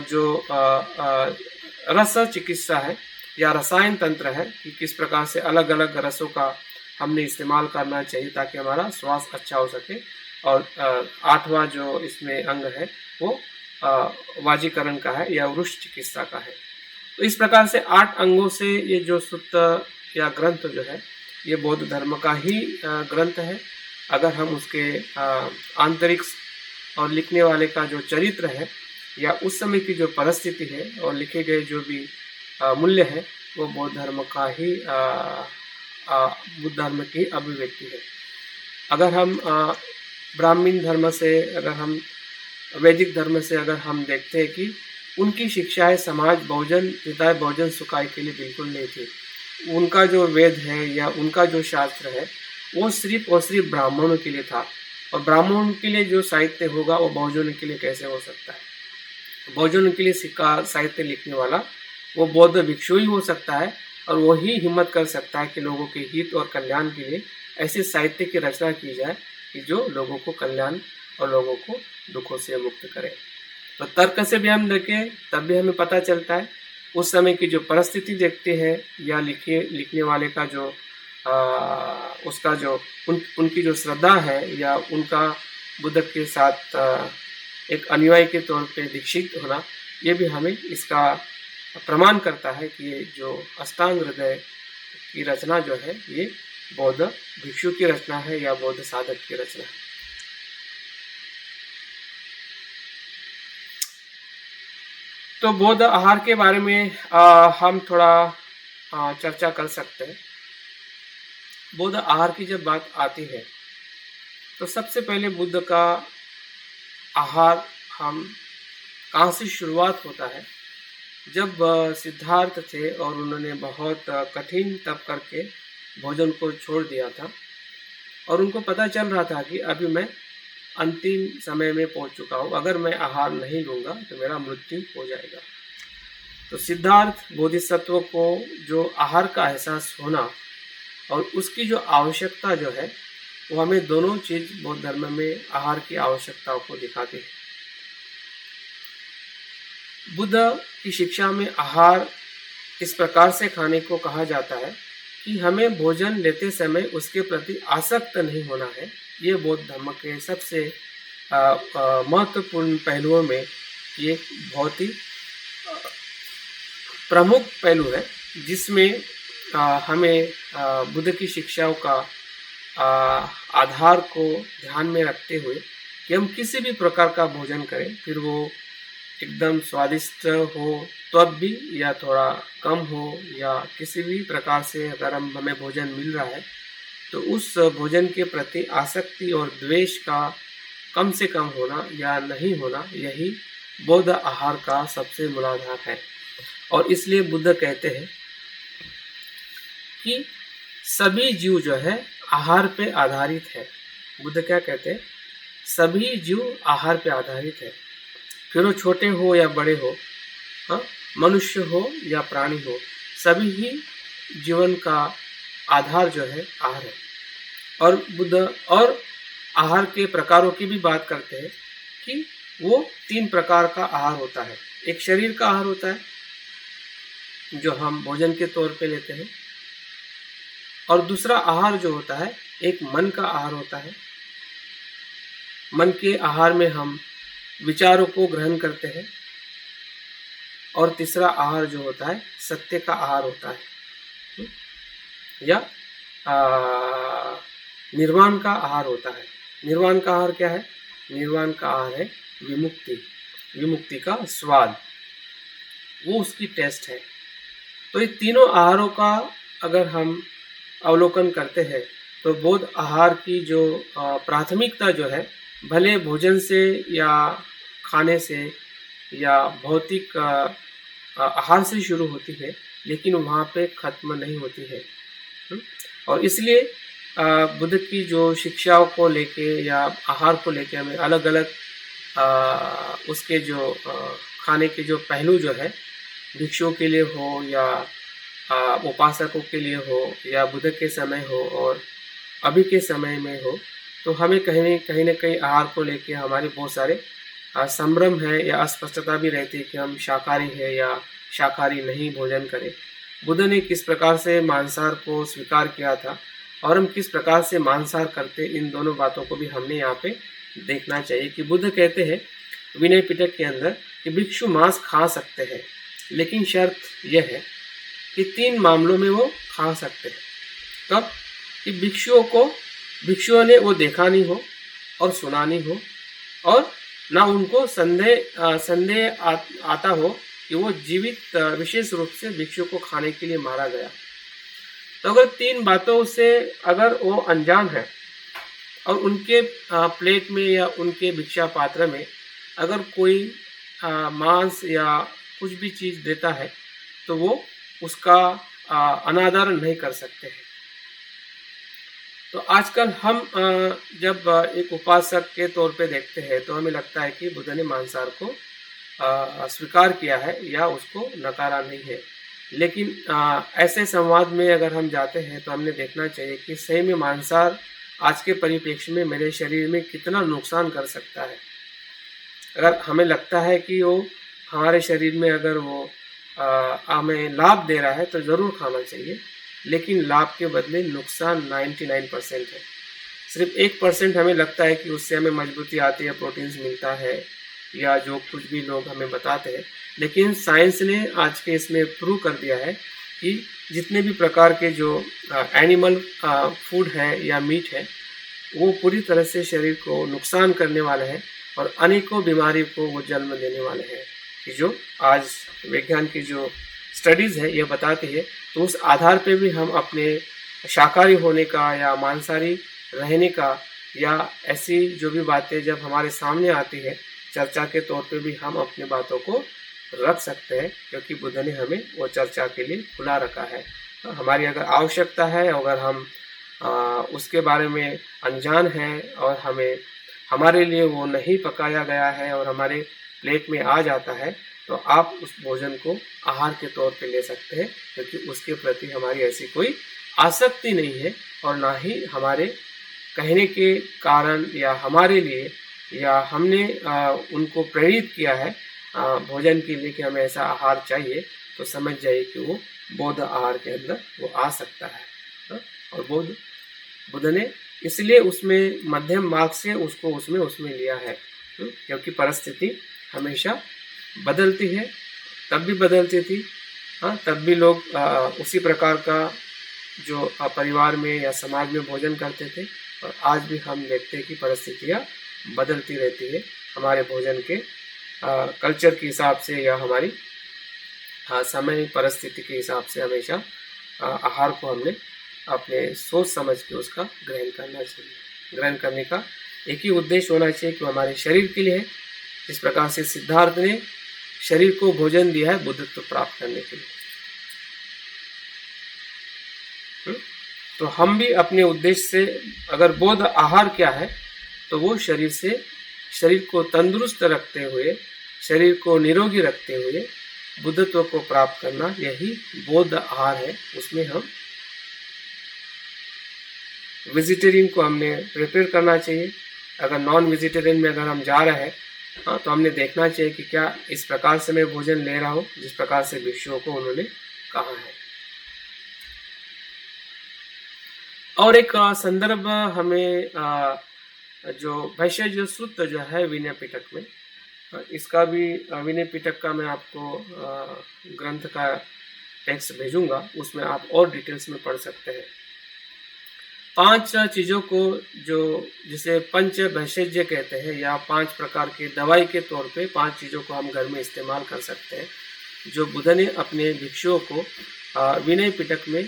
जो रस चिकित्सा है या रसायन तंत्र है, कि किस प्रकार से अलग अलग रसों का हमने इस्तेमाल करना चाहिए ताकि हमारा स्वास्थ्य अच्छा हो सके। और आठवां जो इसमें अंग है वो वाजीकरण का है या वृक्ष चिकित्सा का है। तो इस प्रकार से 8 अंगों से ये जो सूत्र या ग्रंथ जो है ये बौद्ध धर्म का ही ग्रंथ है। अगर हम उसके आंतरिक और लिखने वाले का जो चरित्र है या उस समय की जो परिस्थिति है और लिखे गए जो भी मूल्य है वो बौद्ध धर्म का ही बुद्ध धर्म की अभिव्यक्ति है। अगर हम ब्राह्मण धर्म से, अगर हम वैदिक धर्म से अगर हम देखते हैं कि उनकी शिक्षाएं समाज बहुजन हिताय बहुजन सुखाय के लिए बिल्कुल नहीं थी। उनका जो वेद है या उनका जो शास्त्र है वो सिर्फ और सिर्फ ब्राह्मणों के लिए था। और ब्राह्मणों के लिए जो साहित्य होगा वो बहुजनों के लिए कैसे हो सकता है? बहुजनों के लिए साहित्य लिखने वाला वो बौद्ध भिक्षु ही हो सकता है, और वही हिम्मत कर सकता है कि लोगों के हित और कल्याण के लिए ऐसे साहित्य की रचना की जाए कि जो लोगों को कल्याण और लोगों को दुखों से मुक्त करे। तो तर्क से भी हम देखें तब भी हमें पता चलता है, उस समय की जो परिस्थिति देखते हैं या लिखने वाले का जो उसका जो उनकी जो श्रद्धा है या उनका बुद्ध के साथ एक अनुयायी के तौर पे दीक्षित होना, ये भी हमें इसका प्रमाण करता है कि ये जो अष्टांग हृदय की रचना जो है ये बौद्ध भिक्षु की रचना है या बौद्ध साधक की रचना है। तो बौद्ध आहार के बारे में हम थोड़ा चर्चा कर सकते हैं। बौद्ध आहार की जब बात आती है तो सबसे पहले बुद्ध का आहार हम कहाँ से शुरुआत होता है? जब सिद्धार्थ थे और उन्होंने बहुत कठिन तप करके भोजन को छोड़ दिया था और उनको पता चल रहा था कि अभी मैं अंतिम समय में पहुंच चुका हूं, अगर मैं आहार नहीं लूँगा तो मेरा मृत्यु हो जाएगा। तो सिद्धार्थ बोधिसत्व को जो आहार का एहसास होना और उसकी जो आवश्यकता जो है वो हमें दोनों चीज़ बौद्ध धर्म में आहार की आवश्यकताओं को दिखाती है। बुद्ध की शिक्षा में आहार इस प्रकार से खाने को कहा जाता है कि हमें भोजन लेते समय उसके प्रति आसक्त नहीं होना है। ये बौद्ध धर्म के सबसे महत्वपूर्ण पहलुओं में ये बहुत ही प्रमुख पहलू है, जिसमें हमें बुद्ध की शिक्षाओं का आधार को ध्यान में रखते हुए कि हम किसी भी प्रकार का भोजन करें, फिर वो एकदम स्वादिष्ट हो तब भी या थोड़ा कम हो या किसी भी प्रकार से अगर हमें भोजन मिल रहा है तो उस भोजन के प्रति आसक्ति और द्वेष का कम से कम होना या नहीं होना, यही बौद्ध आहार का सबसे मूलाधार है। और इसलिए बुद्ध कहते हैं कि सभी जीव जो है आहार पे आधारित है। बुद्ध क्या कहते हैं? सभी जीव आहार पे आधारित है, फिर वो छोटे हो या बड़े हो, हाँ, मनुष्य हो या प्राणी हो, सभी ही जीवन का आधार जो है आहार है। और बुद्ध और आहार के प्रकारों की भी बात करते हैं कि वो 3 प्रकार का आहार होता है। एक शरीर का आहार होता है जो हम भोजन के तौर पे लेते हैं, और दूसरा आहार जो होता है एक मन का आहार होता है। मन के आहार में हम विचारों को ग्रहण करते हैं, और तीसरा आहार जो होता है सत्य का आहार होता है, या निर्वाण का आहार होता है। निर्वाण का आहार क्या है? निर्वाण का आहार है विमुक्ति, विमुक्ति का स्वाद, वो उसकी टेस्ट है। तो ये तीनों आहारों का अगर हम अवलोकन करते हैं तो बौद्ध आहार की जो प्राथमिकता जो है, भले भोजन से या खाने से या भौतिक आहार से शुरू होती है, लेकिन वहाँ पे ख़त्म नहीं होती है। और इसलिए बुद्ध की जो शिक्षाओं को लेके या आहार को लेके हमें अलग अलग उसके जो खाने के जो पहलू जो है, भिक्षुओं के लिए हो या उपासकों के लिए हो या बुद्ध के समय हो और अभी के समय में हो, तो हमें कहीं न कहीं आहार को लेके हमारे बहुत सारे संभ्रम है या अस्पष्टता भी रहती है कि हम शाकाहारी है या शाकाहारी नहीं भोजन करें। बुद्ध ने किस प्रकार से मांसाहार को स्वीकार किया था और हम किस प्रकार से मांसाहार करते, इन दोनों बातों को भी हमने यहाँ पे देखना चाहिए। कि बुद्ध कहते हैं विनय पिटक के अंदर कि भिक्षु मांस खा सकते हैं, लेकिन शर्त यह है कि 3 मामलों में वो खा सकते हैं। कब? कि भिक्षुओं ने वो देखा नहीं हो और सुना नहीं हो, और ना उनको संदेह आता हो कि वो जीवित विशेष रूप से भिक्षु को खाने के लिए मारा गया। तो अगर 3 बातों से अगर वो अनजान है और उनके प्लेट में या उनके भिक्षा पात्र में अगर कोई मांस या कुछ भी चीज़ देता है, तो वो उसका अनादर नहीं कर सकते हैं। तो आजकल हम जब एक उपासक के तौर पे देखते हैं तो हमें लगता है कि बुद्ध ने मांसाहार को स्वीकार किया है या उसको नकारा नहीं है। लेकिन ऐसे संवाद में अगर हम जाते हैं तो हमने देखना चाहिए कि सही में मांसाहार आज के परिप्रेक्ष्य में मेरे शरीर में कितना नुकसान कर सकता है। अगर हमें लगता है कि वो हमारे शरीर में अगर वो हमें लाभ दे रहा है तो ज़रूर खाना चाहिए, लेकिन लाभ के बदले नुकसान 99% है। सिर्फ 1% हमें लगता है कि उससे हमें मजबूती आती है, प्रोटीन्स मिलता है या जो कुछ भी लोग हमें बताते हैं। लेकिन साइंस ने आज के इसमें प्रूव कर दिया है कि जितने भी प्रकार के जो एनिमल फूड है या मीट है, वो पूरी तरह से शरीर को नुकसान करने वाले हैं और अनेकों बीमारी को वो जन्म देने वाले हैं। कि जो आज विज्ञान की जो स्टडीज़ है ये बताती है, तो उस आधार पे भी हम अपने शाकाहारी होने का या मांसाहारी रहने का या ऐसी जो भी बातें जब हमारे सामने आती है चर्चा के तौर पे भी हम अपनी बातों को रख सकते हैं, क्योंकि बुद्ध ने हमें वो चर्चा के लिए खुला रखा है। हमारी अगर आवश्यकता है, अगर हम उसके बारे में अनजान हैं और हमारे लिए वो नहीं पकाया गया है और हमारे प्लेट में आ जाता है, तो आप उस भोजन को आहार के तौर पे ले सकते हैं, क्योंकि उसके प्रति हमारी ऐसी कोई आसक्ति नहीं है और ना ही हमारे कहने के कारण या हमारे लिए या हमने उनको प्रेरित किया है भोजन के लिए कि हमें ऐसा आहार चाहिए। तो समझ जाइए कि वो बौद्ध आहार के अंदर वो आ सकता है। और बुद्ध ने इसलिए उसमें मध्यम मार्ग से उसको उसमें लिया है, क्योंकि परिस्थिति हमेशा बदलती है। तब भी बदलती थी, तब भी लोग उसी प्रकार का जो परिवार में या समाज में भोजन करते थे, और आज भी हम देखते हैं कि परिस्थितियाँ बदलती रहती है हमारे भोजन के कल्चर के हिसाब से या हमारी समय परिस्थिति के हिसाब से। हमेशा आहार को हमने अपने सोच समझ के उसका ग्रहण करना चाहिए। ग्रहण करने का एक ही उद्देश्य होना चाहिए कि हमारे शरीर के लिए है। इस प्रकार से सिद्धार्थ ने शरीर को भोजन दिया है बुद्धत्व प्राप्त करने के लिए। तो हम भी अपने उद्देश्य से, अगर बौद्ध आहार क्या है, तो वो शरीर को तंदुरुस्त रखते हुए, शरीर को निरोगी रखते हुए बुद्धत्व को प्राप्त करना, यही बौद्ध आहार है। उसमें हम वेजिटेरियन को हमने प्रिपेयर करना चाहिए। अगर नॉन वेजिटेरियन में अगर हम जा रहे हैं तो हमने देखना चाहिए कि क्या इस प्रकार से मैं भोजन ले रहा हूँ जिस प्रकार से भिक्षुओं को उन्होंने कहा है। और एक संदर्भ हमें जो वैशेज्य सूत्र जो है विनय पिटक में, इसका भी विनय पिटक का मैं आपको ग्रंथ का टेक्स्ट भेजूंगा, उसमें आप और डिटेल्स में पढ़ सकते हैं। 5 चीज़ों को जो जिसे पंच भेषज कहते हैं, या 5 प्रकार की दवाई के तौर पे 5 चीज़ों को हम घर में इस्तेमाल कर सकते हैं, जो बुद्ध ने अपने भिक्षुओं को विनय पिटक में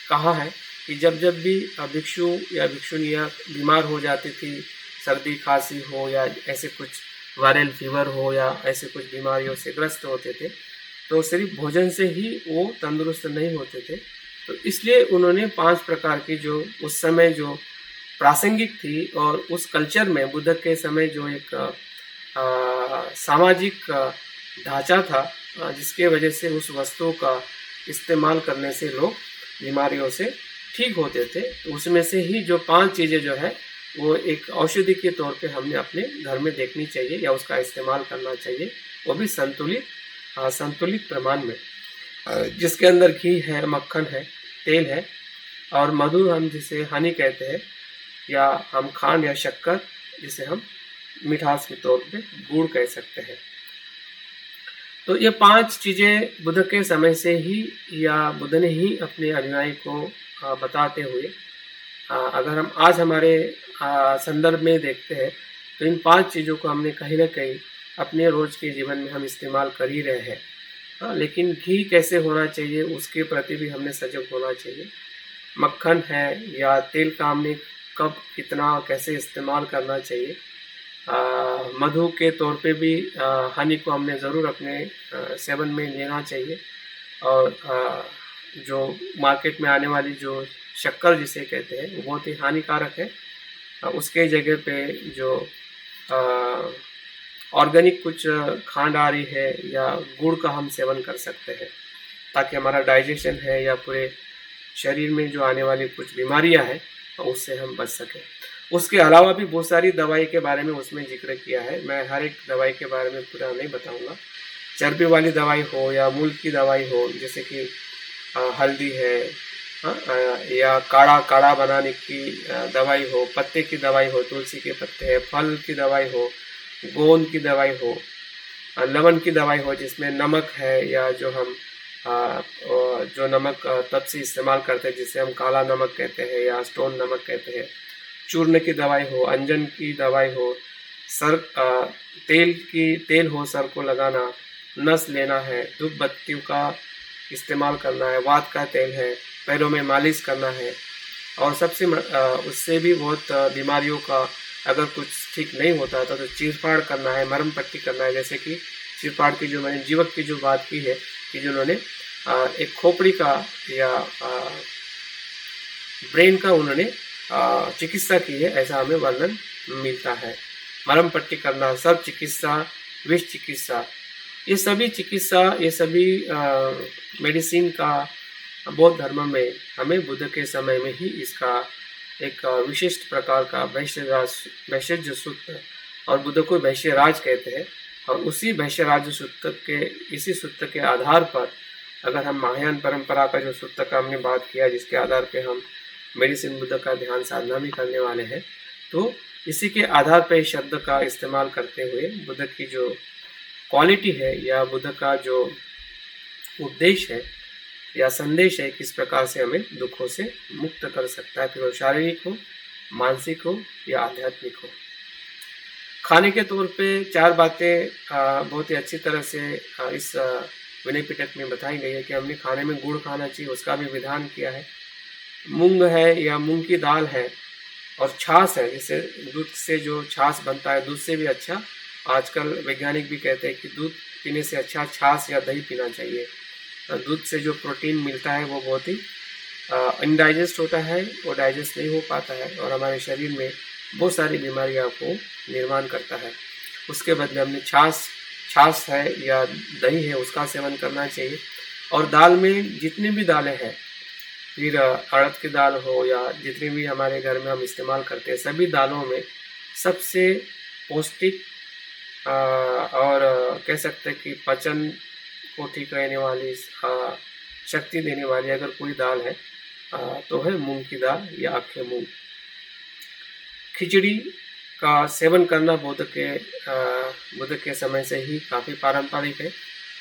कहा है कि जब जब भी भिक्षु या भिक्षुनियाँ बीमार हो जाती थी, सर्दी खांसी हो या ऐसे कुछ वायरल फीवर हो या ऐसे कुछ बीमारियों से ग्रस्त होते थे, तो सिर्फ भोजन से ही वो तंदुरुस्त नहीं होते थे। तो इसलिए उन्होंने 5 प्रकार की जो उस समय जो प्रासंगिक थी और उस कल्चर में बुद्ध के समय जो एक सामाजिक ढांचा था, जिसके वजह से उस वस्तु का इस्तेमाल करने से लोग बीमारियों से ठीक होते थे, तो उसमें से ही जो 5 चीज़ें जो है वो एक औषधि के तौर पे हमने अपने घर में देखनी चाहिए या उसका इस्तेमाल करना चाहिए, वो भी संतुलित प्रमाण में, जिसके अंदर घी है, मक्खन है, तेल है और मधु हम जिसे हनी कहते हैं, या हम खांड या शक्कर जिसे हम मिठास के तौर पे गुड़ कह सकते हैं। तो ये 5 चीज़ें बुद्ध के समय से ही या बुद्ध ने ही अपने अनुयायी को बताते हुए, अगर हम आज हमारे संदर्भ में देखते हैं तो इन 5 चीज़ों को हमने कहीं ना कहीं अपने रोज़ के जीवन में हम इस्तेमाल कर ही रहे हैं। लेकिन घी कैसे होना चाहिए उसके प्रति भी हमने सजग होना चाहिए। मक्खन है या तेल का हमने कब कितना कैसे इस्तेमाल करना चाहिए। मधु के तौर पे भी हनी को हमने ज़रूर अपने सेवन में लेना चाहिए। और जो मार्केट में आने वाली जो शक्कर जिसे कहते हैं वो बहुत ही हानिकारक है। उसके जगह पे जो ऑर्गेनिक कुछ खांड आ रही है या गुड़ का हम सेवन कर सकते हैं, ताकि हमारा डाइजेशन है या पूरे शरीर में जो आने वाली कुछ बीमारियां हैं उससे हम बच सकें। उसके अलावा भी बहुत सारी दवाई के बारे में उसमें जिक्र किया है। मैं हर एक दवाई के बारे में पूरा नहीं बताऊंगा। चर्बी वाली दवाई हो या मूल की दवाई हो, जैसे कि हल्दी है या काढ़ा बनाने की दवाई हो, पत्ते की दवाई हो, तुलसी के पत्ते है, फल की दवाई हो, गोंद की दवाई हो, लवण की दवाई हो जिसमें नमक है या जो हम जो नमक तब से इस्तेमाल करते हैं जिसे हम काला नमक कहते हैं या स्टोन नमक कहते हैं, चूर्ण की दवाई हो, अंजन की दवाई हो, तेल हो सर को लगाना, नस लेना है, धूप बत्तियों का इस्तेमाल करना है, वात का तेल है, पैरों में मालिश करना है। और सबसे उससे भी बहुत बीमारियों का अगर कुछ ठीक नहीं होता था तो चीरफाड़ करना है, मरहम पट्टी करना है। जैसे कि चीरफाड़ की जो मैंने जीवक की जो बात की है कि जिन्होंने एक खोपड़ी का या ब्रेन का उन्होंने चिकित्सा की है, ऐसा हमें वर्णन मिलता है। मरहम पट्टी करना, सब चिकित्सा, विष चिकित्सा, ये सभी चिकित्सा, ये सभी मेडिसिन का बौद्ध धर्म में हमें बुद्ध के समय में ही इसका एक विशिष्ट प्रकार का वैश्य सूत्र, और बुद्ध को वैश्यराज कहते हैं। और उसी वैश्यराज सूत्र इसी सूत्र के आधार पर अगर हम महायान परंपरा का जो सूत्र का हमने बात किया, जिसके आधार पे हम मेडिसिन बुद्ध का ध्यान साधना भी करने वाले हैं, तो इसी के आधार पर इस शब्द का इस्तेमाल करते हुए बुद्ध की जो क्वालिटी है या बुद्ध का जो उद्देश्य है या संदेश है, किस प्रकार से हमें दुखों से मुक्त कर सकता है, फिर वो शारीरिक हो, मानसिक हो या आध्यात्मिक हो। खाने के तौर पे 4 बातें बहुत ही अच्छी तरह से इस विनय पिटक में बताई गई है कि हमने खाने में गुड़ खाना चाहिए, उसका भी विधान किया है। मूंग है या मूंग की दाल है और छाछ है, जैसे दूध से जो छाछ बनता है, दूध से भी अच्छा, आजकल वैज्ञानिक भी कहते हैं कि दूध पीने से अच्छा छाछ या दही पीना चाहिए। दूध से जो प्रोटीन मिलता है वो बहुत ही इनडाइजेस्ट होता है, वो डाइजेस्ट नहीं हो पाता है और हमारे शरीर में बहुत सारी बीमारियों को निर्माण करता है। उसके बदले हमने छाछ है या दही है उसका सेवन करना चाहिए। और दाल में जितनी भी दालें हैं, फिर अड़द की दाल हो या जितनी भी हमारे घर में हम इस्तेमाल करते हैं, सभी दालों में सबसे पौष्टिक और कह सकते हैं कि पचन को ठीक रहने वाली, शक्ति देने वाली अगर कोई दाल है तो है मूंग की दाल या अक्षय मूंग। खिचड़ी का सेवन करना बुद्ध के समय से ही काफ़ी पारंपरिक है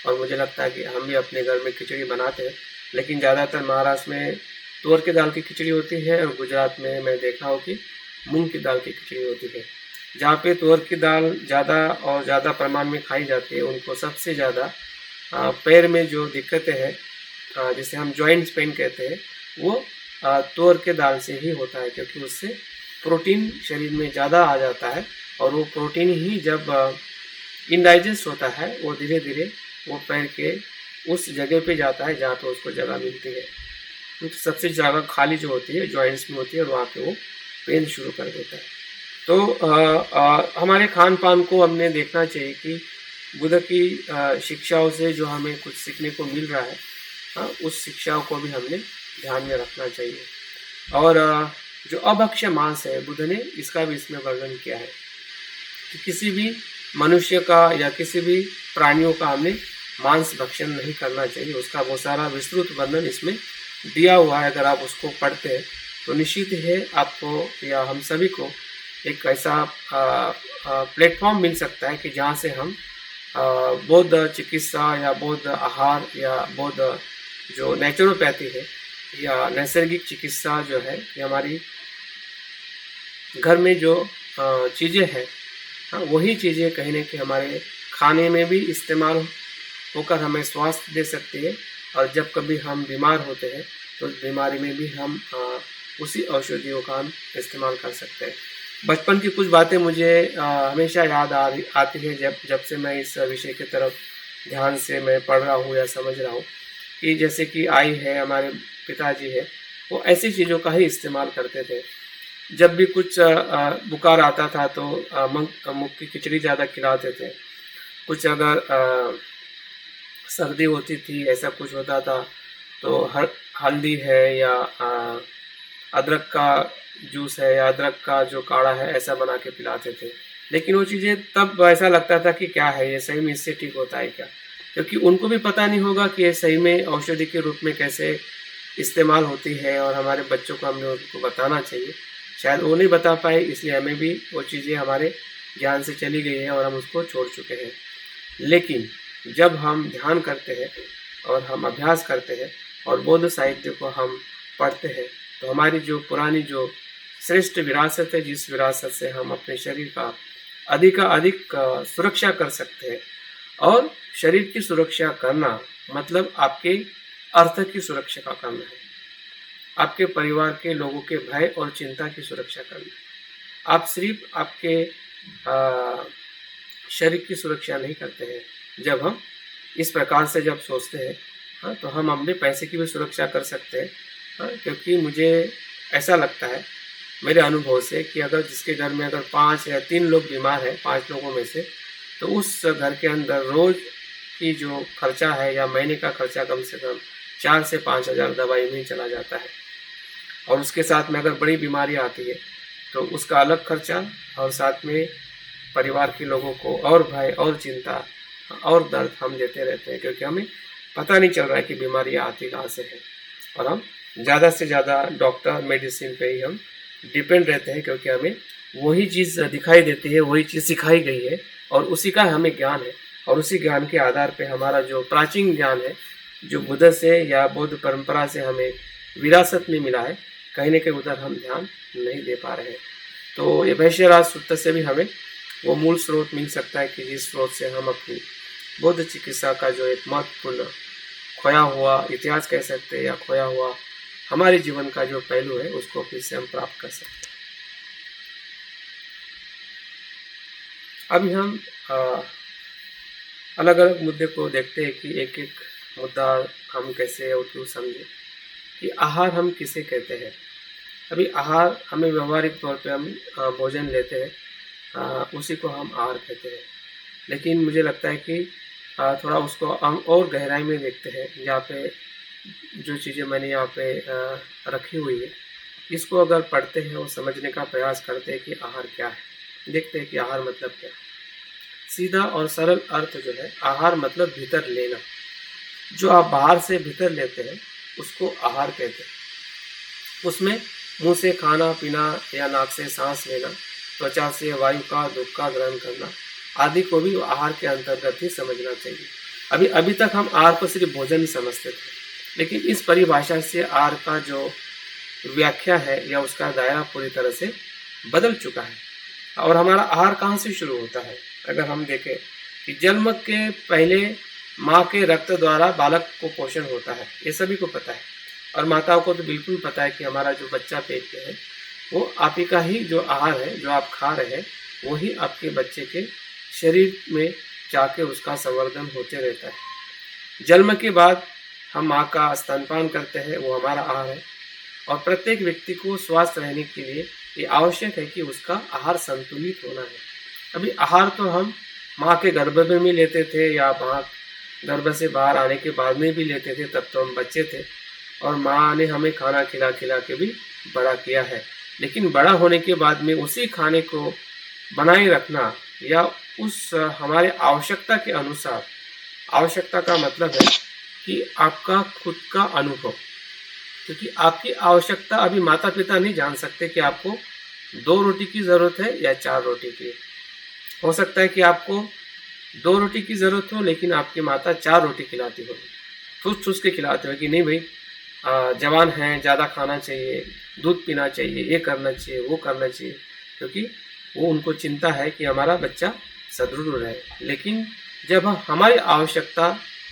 और मुझे लगता है कि हम भी अपने घर में खिचड़ी बनाते हैं, लेकिन ज़्यादातर महाराष्ट्र में तुअर की दाल की खिचड़ी होती है और गुजरात में मैं देखा हूँ कि मूंग की दाल की खिचड़ी होती है। जहाँ पे तुअर की दाल ज़्यादा और ज़्यादा प्रमाण में खाई जाती है, उनको सबसे ज़्यादा पैर में जो दिक्कतें हैं जिसे हम जॉइंट्स पेन कहते हैं, वो तुअर के दाल से ही होता है, क्योंकि उससे प्रोटीन शरीर में ज़्यादा आ जाता है और वो प्रोटीन ही जब इनडाइजेस्ट होता है वो धीरे धीरे वो पैर के उस जगह पे जाता है जहाँ पे उसको जगह मिलती है। तो सबसे जगह खाली जो होती है जॉइंट्स में होती है और वहाँ पे वो पेन शुरू कर देता है। तो हमारे खान पान को हमने देखना चाहिए कि बुद्ध की शिक्षाओं से जो हमें कुछ सीखने को मिल रहा है, उस शिक्षाओं को भी हमने ध्यान में रखना चाहिए। और जो अभक्ष्य मांस है, बुद्ध ने इसका भी इसमें वर्णन किया है कि किसी भी मनुष्य का या किसी भी प्राणियों का हमने मांस भक्षण नहीं करना चाहिए। उसका बहुत सारा विस्तृत वर्णन इसमें दिया हुआ है। अगर आप उसको पढ़ते हैं तो निश्चित है आपको या हम सभी को एक ऐसा प्लेटफॉर्म मिल सकता है कि जहाँ से हम बौद्ध चिकित्सा या बौद्ध आहार या बौद्ध जो नेचुरोपैथी है या नैसर्गिक चिकित्सा जो है, ये हमारी घर में जो चीज़ें हैं, वही चीज़ें कहीं ना कहीं हमारे खाने में भी इस्तेमाल होकर हमें स्वास्थ्य दे सकती है। और जब कभी हम बीमार होते हैं तो उस बीमारी में भी हम उसी औषधियों का हम इस्तेमाल कर सकते हैं। बचपन की कुछ बातें मुझे हमेशा याद आती है जब से मैं इस विषय की तरफ ध्यान से मैं पढ़ रहा हूँ या समझ रहा हूँ, कि जैसे कि आई है, हमारे पिताजी है, वो ऐसी चीज़ों का ही इस्तेमाल करते थे। जब भी कुछ बुखार आता था तो मूंग की खिचड़ी ज़्यादा खिलाते थे। कुछ अगर सर्दी होती थी, ऐसा कुछ होता था तो हल्दी है या अदरक का जूस है या अदरक का जो काढ़ा है, ऐसा बना के पिलाते थे। लेकिन वो चीज़ें तब ऐसा लगता था कि क्या है ये, सही में इससे ठीक होता है क्या, क्योंकि उनको भी पता नहीं होगा कि ये सही में औषधि के रूप में कैसे इस्तेमाल होती है। और हमारे बच्चों को हमने उनको बताना चाहिए, शायद वो नहीं बता पाए, इसलिए हमें भी वो चीज़ें हमारे ज्ञान से चली गई है और हम उसको छोड़ चुके हैं। लेकिन जब हम ध्यान करते हैं और हम अभ्यास करते हैं और बौद्ध साहित्य को हम पढ़ते हैं, तो हमारी जो पुरानी जो श्रेष्ठ विरासत है, जिस विरासत से हम अपने शरीर का अधिक सुरक्षा कर सकते हैं। और शरीर की सुरक्षा करना मतलब आपके अर्थ की सुरक्षा का करना है, आपके परिवार के लोगों के भय और चिंता की सुरक्षा करना। आप सिर्फ आपके शरीर की सुरक्षा नहीं करते हैं। जब हम इस प्रकार से जब सोचते हैं तो हम अपने पैसे की भी सुरक्षा कर सकते हैं। क्योंकि मुझे ऐसा लगता है मेरे अनुभव से कि अगर जिसके घर में अगर 5 या 3 लोग बीमार हैं, 5 लोगों में से, तो उस घर के अंदर रोज़ की जो खर्चा है या महीने का खर्चा कम से कम 4 से 5 हज़ार दवाई में ही चला जाता है। और उसके साथ में अगर बड़ी बीमारी आती है तो उसका अलग खर्चा, और साथ में परिवार के लोगों को और भय और चिंता और दर्द हम देते रहते हैं, क्योंकि हमें पता नहीं चल रहा है कि बीमारी आती कहाँ से है। और हम ज़्यादा से ज़्यादा डॉक्टर मेडिसिन पे ही हम डिपेंड रहते हैं, क्योंकि हमें वही चीज़ दिखाई देती है, वही चीज़ सिखाई गई है और उसी का हमें ज्ञान है। और उसी ज्ञान के आधार पे हमारा जो प्राचीन ज्ञान है, जो बुद्ध से या बौद्ध परंपरा से हमें विरासत में मिला है, कहीं न कहीं उधर हम ध्यान नहीं दे पा रहे हैं। तो ये वैश्यराज सूत्र से भी हमें वो मूल स्रोत मिल सकता है कि जिस स्रोत से हम अपनी बौद्ध चिकित्सा का जो एक महत्वपूर्ण खोया हुआ इतिहास कह सकते हैं या खोया हुआ हमारे जीवन का जो पहलू है, उसको फिर से हम प्राप्त कर सकते हैं। अभी हम अलग अलग मुद्दे को देखते हैं कि एक एक मुद्दा हम कैसे और क्यों समझें कि आहार हम किसे कहते हैं। अभी आहार हमें व्यवहारिक तौर पे हम भोजन लेते हैं, उसी को हम आहार कहते हैं। लेकिन मुझे लगता है कि थोड़ा उसको हम और गहराई में देखते हैं। यहाँ पे जो चीज़ें मैंने यहाँ पे रखी हुई है, इसको अगर पढ़ते हैं और समझने का प्रयास करते हैं कि आहार क्या है, देखते हैं कि आहार मतलब क्या है। सीधा और सरल अर्थ जो है, आहार मतलब भीतर लेना। जो आप बाहर से भीतर लेते हैं उसको आहार कहते हैं। उसमें मुंह से खाना पीना या नाक से सांस लेना, त्वचा से वायु का दुख का ग्रहण करना आदि को भी आहार के अंतर्गत ही समझना चाहिए। अभी तक हम आहार को सिर्फ भोजन ही समझते थे, लेकिन इस परिभाषा से आहार का जो व्याख्या है या उसका दायरा पूरी तरह से बदल चुका है। और हमारा आहार कहाँ से शुरू होता है? अगर हम देखें कि जन्म के पहले माँ के रक्त द्वारा बालक को पोषण होता है, ये सभी को पता है। और माताओं को तो बिल्कुल पता है कि हमारा जो बच्चा पेट में है वो आप ही का ही जो आहार है, जो आप खा रहे हैं, वही आपके बच्चे के शरीर में जाके उसका संवर्धन होते रहता है। जन्म के बाद हम माँ का स्तनपान करते हैं, वो हमारा आहार है। और प्रत्येक व्यक्ति को स्वस्थ रहने के लिए ये आवश्यक है कि उसका आहार संतुलित होना है। आहार तो हम माँ के गर्भ में भी लेते थे या माँ गर्भ से बाहर आने के बाद में भी लेते थे, तब तो हम बच्चे थे और माँ ने हमें खाना खिला खिला के भी बड़ा किया है। लेकिन बड़ा होने के बाद में उसी खाने को बनाए रखना या उस हमारे आवश्यकता के अनुसार, आवश्यकता का मतलब है कि आपका खुद का अनुभव, क्योंकि आपकी आवश्यकता अभी माता पिता नहीं जान सकते कि आपको 2 रोटी की ज़रूरत है या 4 रोटी की। हो सकता है कि आपको 2 रोटी की ज़रूरत हो लेकिन आपकी माता 4 रोटी खिलाती हो, ठूस ठूस के खिलाते हो कि नहीं भाई जवान हैं, ज़्यादा खाना चाहिए, दूध पीना चाहिए, ये करना चाहिए, वो करना चाहिए, क्योंकि वो उनको चिंता है कि हमारा बच्चा सुदृढ़ रहे। लेकिन जब हम हमारी आवश्यकता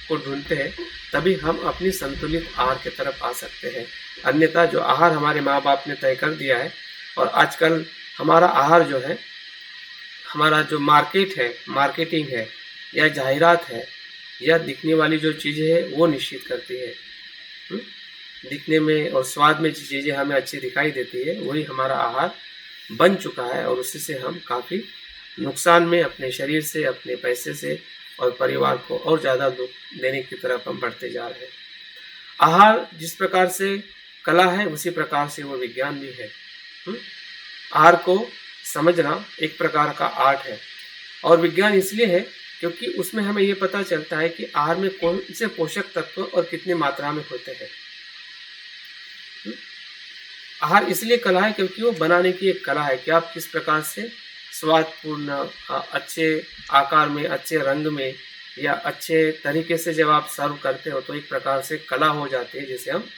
को ढूंढते हैं तभी हम अपनी संतुलित आहार की तरफ आ सकते हैं। अन्यथा जो आहार हमारे माँ बाप ने तय कर दिया है, और आजकल हमारा आहार जो है, हमारा जो मार्केट है, मार्केटिंग है या जाहिरात है या दिखने वाली जो चीज़ें हैं वो निश्चित करती है। दिखने में और स्वाद में जो चीज़ें हमें अच्छी दिखाई देती है वही हमारा आहार बन चुका है, और उसी से हम काफ़ी नुकसान में अपने शरीर से, अपने पैसे से और परिवार को और ज़्यादा दुख देने की तरफ हम बढ़ते जा रहे हैं। आहार जिस प्रकार से कला है उसी प्रकार से वो विज्ञान भी है। आहार को समझना एक प्रकार का आर्ट है, और विज्ञान इसलिए है क्योंकि उसमें हमें ये पता चलता है कि आहार में कौन से पोषक तत्व और कितनी मात्रा में होते हैं। आहार इसलिए कला है क्योंकि वो बनाने की एक कला है कि आप किस प्रकार से स्वादपूर्ण, अच्छे आकार में, अच्छे रंग में या अच्छे तरीके से जब आप सर्व करते हो तो एक प्रकार से कला हो जाती है, जिसे हम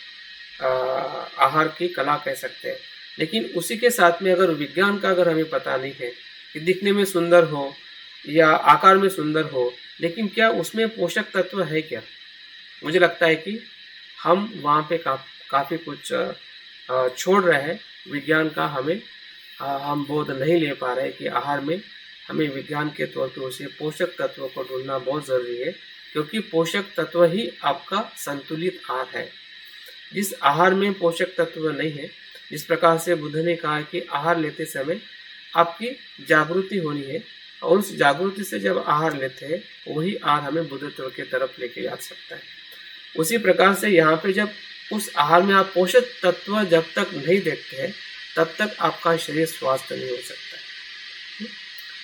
आहार की कला कह सकते हैं। लेकिन उसी के साथ में अगर विज्ञान का अगर हमें पता नहीं है कि दिखने में सुंदर हो या आकार में सुंदर हो, लेकिन क्या उसमें पोषक तत्व है क्या, मुझे लगता है कि हम वहाँ पे काफ़ी कुछ छोड़ रहे हैं। विज्ञान का हम बोध नहीं ले पा रहे कि आहार में हमें विज्ञान के तौर पे उसे पोषक तत्वों को ढूंढना बहुत ज़रूरी है, क्योंकि पोषक तत्व ही आपका संतुलित आहार है। जिस आहार में पोषक तत्व नहीं है, जिस प्रकार से बुद्ध ने कहा कि आहार लेते समय आपकी जागृति होनी है, और उस जागृति से जब आहार लेते हैं वही आहार हमें बुद्धत्व की तरफ लेके जा सकता है। उसी प्रकार से यहाँ पे जब उस आहार में आप पोषक तत्व जब तक नहीं देखते हैं तब तक आपका शरीर स्वस्थ नहीं हो सकता है।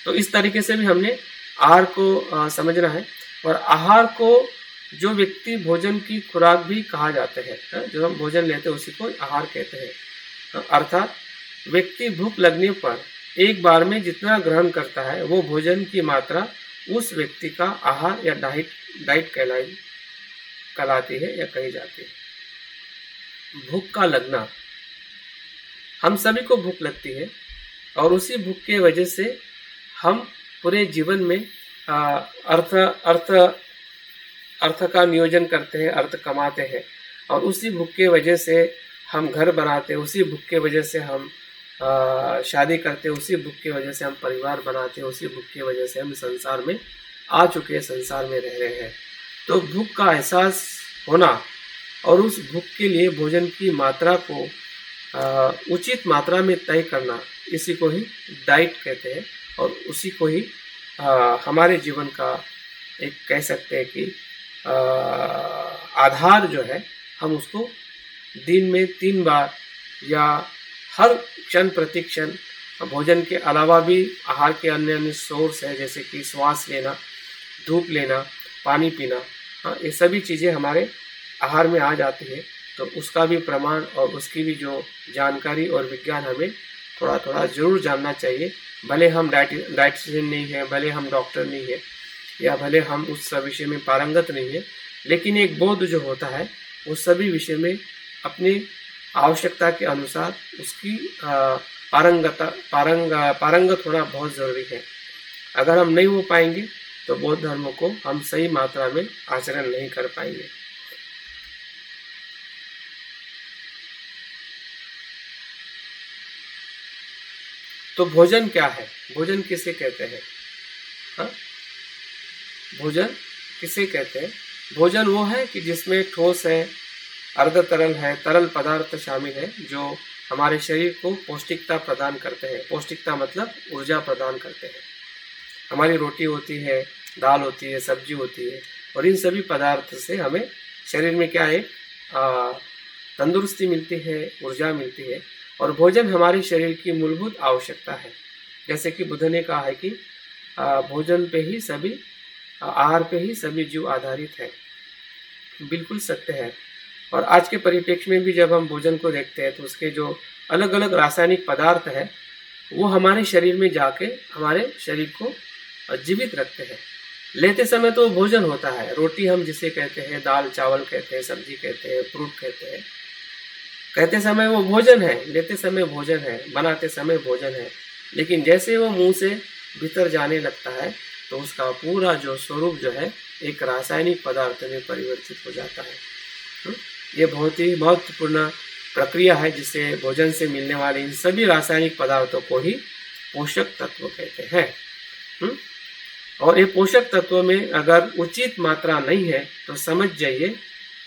तो इस तरीके से भी हमने आहार को समझना है। और आहार को जो व्यक्ति भोजन की खुराक भी कहा जाता है, जो हम भोजन लेते हैं उसी को आहार कहते हैं। अर्थात व्यक्ति भूख लगने पर एक बार में जितना ग्रहण करता है वो भोजन की मात्रा उस व्यक्ति का आहार या डाइट कहलाती है या कही जाती है। भूख का लगना, हम सभी को भूख लगती है, और उसी भूख के वजह से हम पूरे जीवन में अर्थ का नियोजन करते हैं, अर्थ कमाते हैं, और उसी भूख के वजह से हम घर बनाते हैं, उसी भूख के वजह से हम शादी करते हैं, उसी भूख की वजह से हम परिवार बनाते हैं, उसी भूख की वजह से हम संसार में आ चुके हैं, संसार में रह रहे हैं। तो भूख का एहसास होना और उस भूख के लिए भोजन की मात्रा को उचित मात्रा में तय करना, इसी को ही डाइट कहते हैं, और उसी को ही हमारे जीवन का एक कह सकते हैं कि आधार जो है, हम उसको दिन में 3 बार या हर क्षण प्रति क्षण भोजन के अलावा भी आहार के अन्य अन्य सोर्स है, जैसे कि श्वास लेना, धूप लेना, पानी पीना, ये सभी चीज़ें हमारे आहार में आ जाती है। तो उसका भी प्रमाण और उसकी भी जो जानकारी और विज्ञान हमें थोड़ा थोड़ा ज़रूर जानना चाहिए। भले हम डाइटिशियन नहीं है, भले हम डॉक्टर नहीं है, या भले हम उस विषय में पारंगत नहीं है, लेकिन एक बौद्ध जो होता है उस सभी विषय में अपनी आवश्यकता के अनुसार उसकी पारंगत होना बहुत ज़रूरी है। अगर हम नहीं हो पाएंगे तो बौद्ध धर्म को हम सही मात्रा में आचरण नहीं कर पाएंगे। तो भोजन क्या है? भोजन किसे कहते हैं? हाँ, भोजन किसे कहते हैं? भोजन वो है कि जिसमें ठोस है, अर्ध तरल है, तरल पदार्थ शामिल है, जो हमारे शरीर को पौष्टिकता प्रदान करते हैं। पौष्टिकता मतलब ऊर्जा प्रदान करते हैं। हमारी रोटी होती है, दाल होती है, सब्जी होती है, और इन सभी पदार्थ से हमें शरीर में क्या है, तंदुरुस्ती मिलती है, ऊर्जा मिलती है। और भोजन हमारे शरीर की मूलभूत आवश्यकता है। जैसे कि बुद्ध ने कहा है कि भोजन पे ही सभी, आहार पे ही सभी जीव आधारित है। बिल्कुल सत्य है। और आज के परिप्रेक्ष्य में भी जब हम भोजन को देखते हैं तो उसके जो अलग अलग रासायनिक पदार्थ हैं वो हमारे शरीर में जाके हमारे शरीर को जीवित रखते हैं। लेते समय तो भोजन होता है, रोटी हम जिसे कहते हैं, दाल चावल कहते हैं, सब्जी कहते हैं, फ्रूट कहते हैं, कहते समय वो भोजन है, लेते समय भोजन है, बनाते समय भोजन है। लेकिन जैसे वो मुंह से भीतर जाने लगता है तो उसका पूरा जो स्वरूप जो है एक रासायनिक पदार्थ में परिवर्तित हो जाता है। ये बहुत ही महत्वपूर्ण प्रक्रिया है जिसे भोजन से मिलने वाले इन सभी रासायनिक पदार्थों को ही पोषक तत्व कहते हैं। और ये पोषक तत्व में अगर उचित मात्रा नहीं है तो समझ जाइए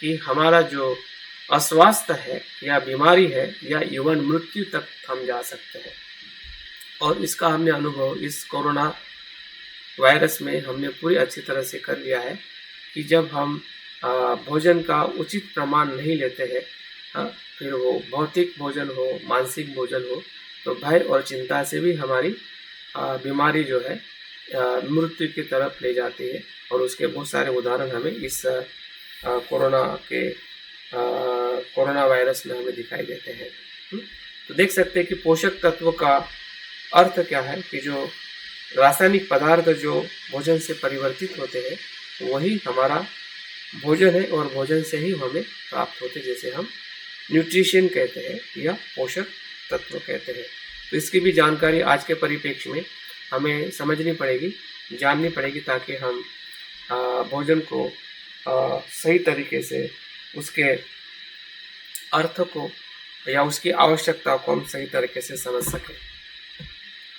कि हमारा जो अस्वास्थ्य है या बीमारी है या यौवन मृत्यु तक हम जा सकते हैं। और इसका हमने अनुभव इस कोरोना वायरस में हमने पूरी अच्छी तरह से कर लिया है कि जब हम भोजन का उचित प्रमाण नहीं लेते हैं, फिर वो भौतिक भोजन हो, मानसिक भोजन हो, तो भय और चिंता से भी हमारी बीमारी जो है मृत्यु की तरफ ले जाती है। और उसके बहुत सारे उदाहरण हमें इस कोरोना वायरस में हमें दिखाई देते हैं। तो देख सकते हैं कि पोषक तत्व का अर्थ क्या है कि जो रासायनिक पदार्थ जो भोजन से परिवर्तित होते हैं वही हमारा भोजन है, और भोजन से ही हमें प्राप्त होते हैं, जैसे हम न्यूट्रिशन कहते हैं या पोषक तत्व कहते हैं। तो इसकी भी जानकारी आज के परिप्रेक्ष्य में हमें समझनी पड़ेगी, जाननी पड़ेगी, ताकि हम भोजन को सही तरीके से उसके अर्थ को या उसकी आवश्यकता को हम सही तरीके से समझ सकें।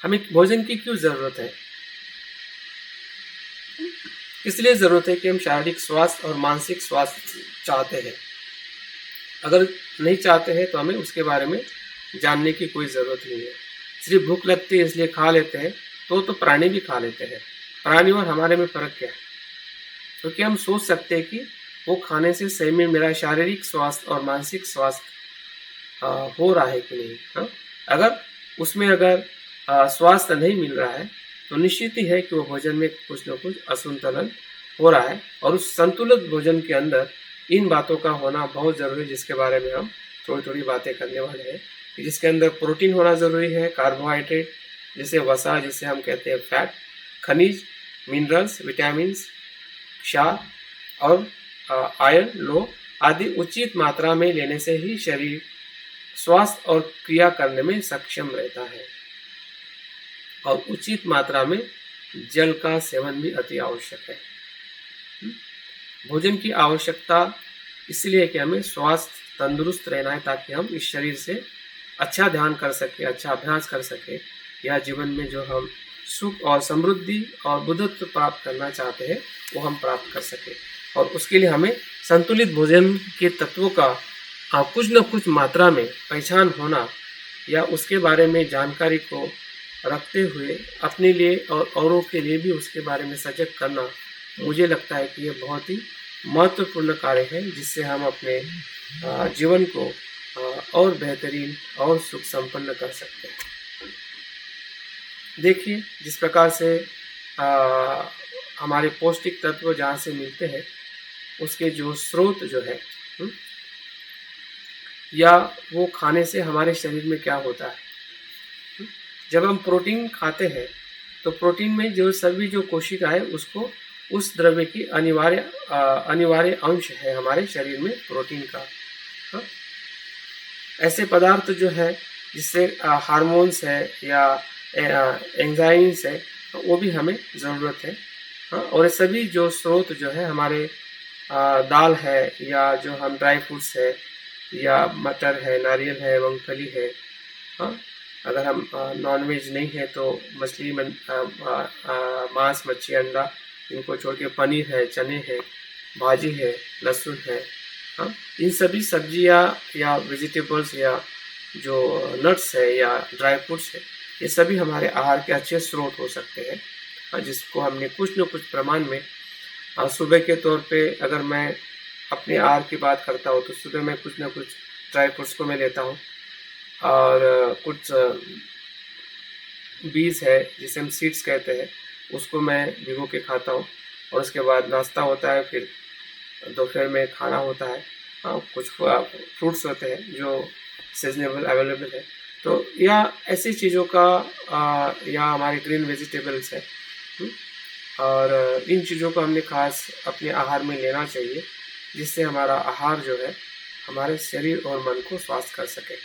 हमें भोजन की क्यों ज़रूरत है? इसलिए ज़रूरत है कि हम शारीरिक स्वास्थ्य और मानसिक स्वास्थ्य चाहते हैं। अगर नहीं चाहते हैं तो हमें उसके बारे में जानने की कोई ज़रूरत नहीं है। सिर्फ भूख लगती है इसलिए खा लेते हैं, तो प्राणी भी खा लेते हैं। प्राणी और हमारे में फ़र्क क्या है? क्योंकि हम सोच सकते हैं कि वो खाने से सही में मेरा शारीरिक स्वास्थ्य और मानसिक स्वास्थ्य हो रहा है कि नहीं। अगर उसमें स्वास्थ्य नहीं मिल रहा है तो निश्चित ही है कि वो भोजन में कुछ न कुछ असंतुलन हो रहा है। और उस संतुलित भोजन के अंदर इन बातों का होना बहुत ज़रूरी है, जिसके बारे में हम थोड़ी थोड़ी बातें करने वाले हैं। जिसके अंदर प्रोटीन होना ज़रूरी है, कार्बोहाइड्रेट जैसे वसा जिसे हम कहते हैं फैट, खनिज, मिनरल्स, विटामिन्स, क्षार और आयरन, लोह आदि उचित मात्रा में लेने से ही शरीर स्वास्थ्य और क्रिया करने में सक्षम रहता है। और उचित मात्रा में जल का सेवन भी अति आवश्यक है। भोजन की आवश्यकता इसलिए कि हमें स्वास्थ्य तंदुरुस्त रहना है, ताकि हम इस शरीर से अच्छा ध्यान कर सके, अच्छा अभ्यास कर सके, या जीवन में जो हम सुख और समृद्धि और बुद्धत्व प्राप्त करना चाहते हैं वो हम प्राप्त कर सके। और उसके लिए हमें संतुलित भोजन के तत्वों का कुछ न कुछ मात्रा में पहचान होना या उसके बारे में जानकारी को रखते हुए अपने लिए और औरों के लिए भी उसके बारे में सजग करना, मुझे लगता है कि ये बहुत ही महत्वपूर्ण कार्य है, जिससे हम अपने जीवन को और बेहतरीन और सुख संपन्न कर सकते हैं। देखिए, जिस प्रकार से हमारे पौष्टिक तत्व जहाँ से मिलते हैं, उसके जो स्रोत जो है, या वो खाने से हमारे शरीर में क्या होता है। जब हम प्रोटीन खाते हैं तो प्रोटीन में जो सभी जो कोशिका है, उसको उस द्रव्य की अनिवार्य अंश है हमारे शरीर में प्रोटीन का। ऐसे पदार्थ जो है जिससे हार्मोन्स है या एंजाइम्स है, वो भी हमें ज़रूरत है। और सभी जो स्रोत जो है हमारे दाल है, या जो हम ड्राई फ्रूट्स है, या मटर है, नारियल है, मूंगफली है। अगर हम नॉनवेज नहीं है तो मछली, मांस, मच्छी, अंडा, इनको छोड़ के पनीर है, चने हैं, भाजी है, लहसुन है। इन सभी सब्जियां या वेजिटेबल्स या जो नट्स है या ड्राई फ्रूट्स है, ये सभी हमारे आहार के अच्छे स्रोत हो सकते हैं, जिसको हमने कुछ न कुछ प्रमाण में सुबह के तौर पे, अगर मैं अपने आहार की बात करता हूँ तो सुबह में कुछ न कुछ ड्राई फ्रूट्स को मैं लेता हूँ, और कुछ बीज है जिसे हम सीड्स कहते हैं, उसको मैं भिगो के खाता हूँ। और उसके बाद नाश्ता होता है, फिर दोपहर में खाना होता है। कुछ फ्रूट्स होते हैं जो सीजनेबल अवेलेबल है, तो या ऐसी चीज़ों का या हमारे ग्रीन वेजिटेबल्स है। और इन चीज़ों को हमने खास अपने आहार में लेना चाहिए, जिससे हमारा आहार जो है हमारे शरीर और मन को स्वस्थ कर सके।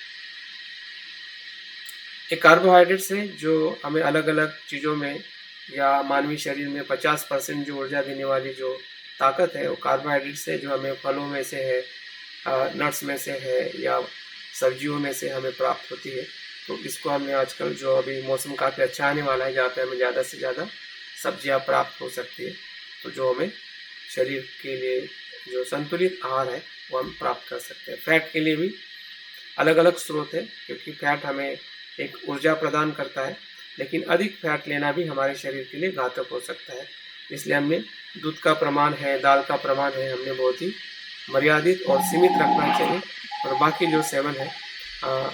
एक कार्बोहाइड्रेट्स है जो हमें अलग अलग चीज़ों में, या मानवीय शरीर में 50% जो ऊर्जा देने वाली जो ताकत है, वो कार्बोहाइड्रेट्स है, जो हमें फलों में से है, नट्स में से है, या सब्जियों में से हमें प्राप्त होती है। तो इसको हमने आजकल, जो अभी मौसम काफ़ी अच्छा आने वाला है, जहाँ पे हमें ज़्यादा से ज़्यादा सब्जियां प्राप्त हो सकती है, तो जो हमें शरीर के लिए जो संतुलित आहार है वो हम प्राप्त कर सकते हैं। फैट के लिए भी अलग अलग स्रोत है, क्योंकि फैट हमें एक ऊर्जा प्रदान करता है, लेकिन अधिक फैट लेना भी हमारे शरीर के लिए घातक हो सकता है। इसलिए हमें दूध का प्रमाण है, दाल का प्रमाण है, हमने बहुत ही मर्यादित और सीमित रखना चाहिए। और बाकी जो सेवन है,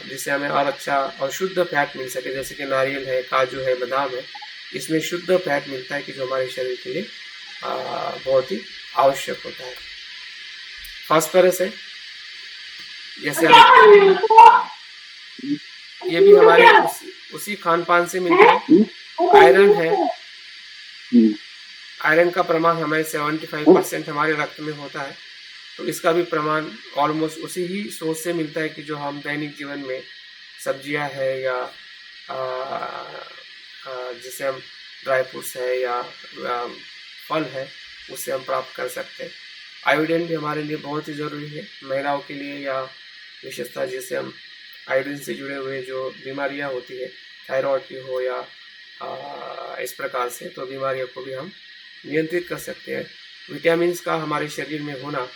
जिससे हमें और अच्छा और शुद्ध फैट मिल सके, जैसे कि नारियल है, काजू है, बादाम है, इसमें शुद्ध फैट मिलता है कि जो हमारे शरीर के लिए बहुत ही आवश्यक होता है। फास्फोरस है, जैसे ये भी हमारे उसी खान पान से मिलता है। आयरन है, आयरन का प्रमाण हमारे 75% हमारे रक्त में होता है, तो इसका भी प्रमाण ऑलमोस्ट उसी ही सोर्स से मिलता है कि जो हम दैनिक जीवन में सब्जियां है, या जिसे हम ड्राई फ्रूट्स है या फल है, उससे हम प्राप्त कर सकते हैं। आयोडीन भी हमारे लिए बहुत ही ज़रूरी है, महिलाओं के लिए, या विशेषता जैसे हम आयोडीन से जुड़े हुए जो बीमारियां होती है, थायराइड की हो या इस प्रकार से, तो बीमारियों को भी हम नियंत्रित कर सकते हैं। विटामिन्स का हमारे शरीर में होना,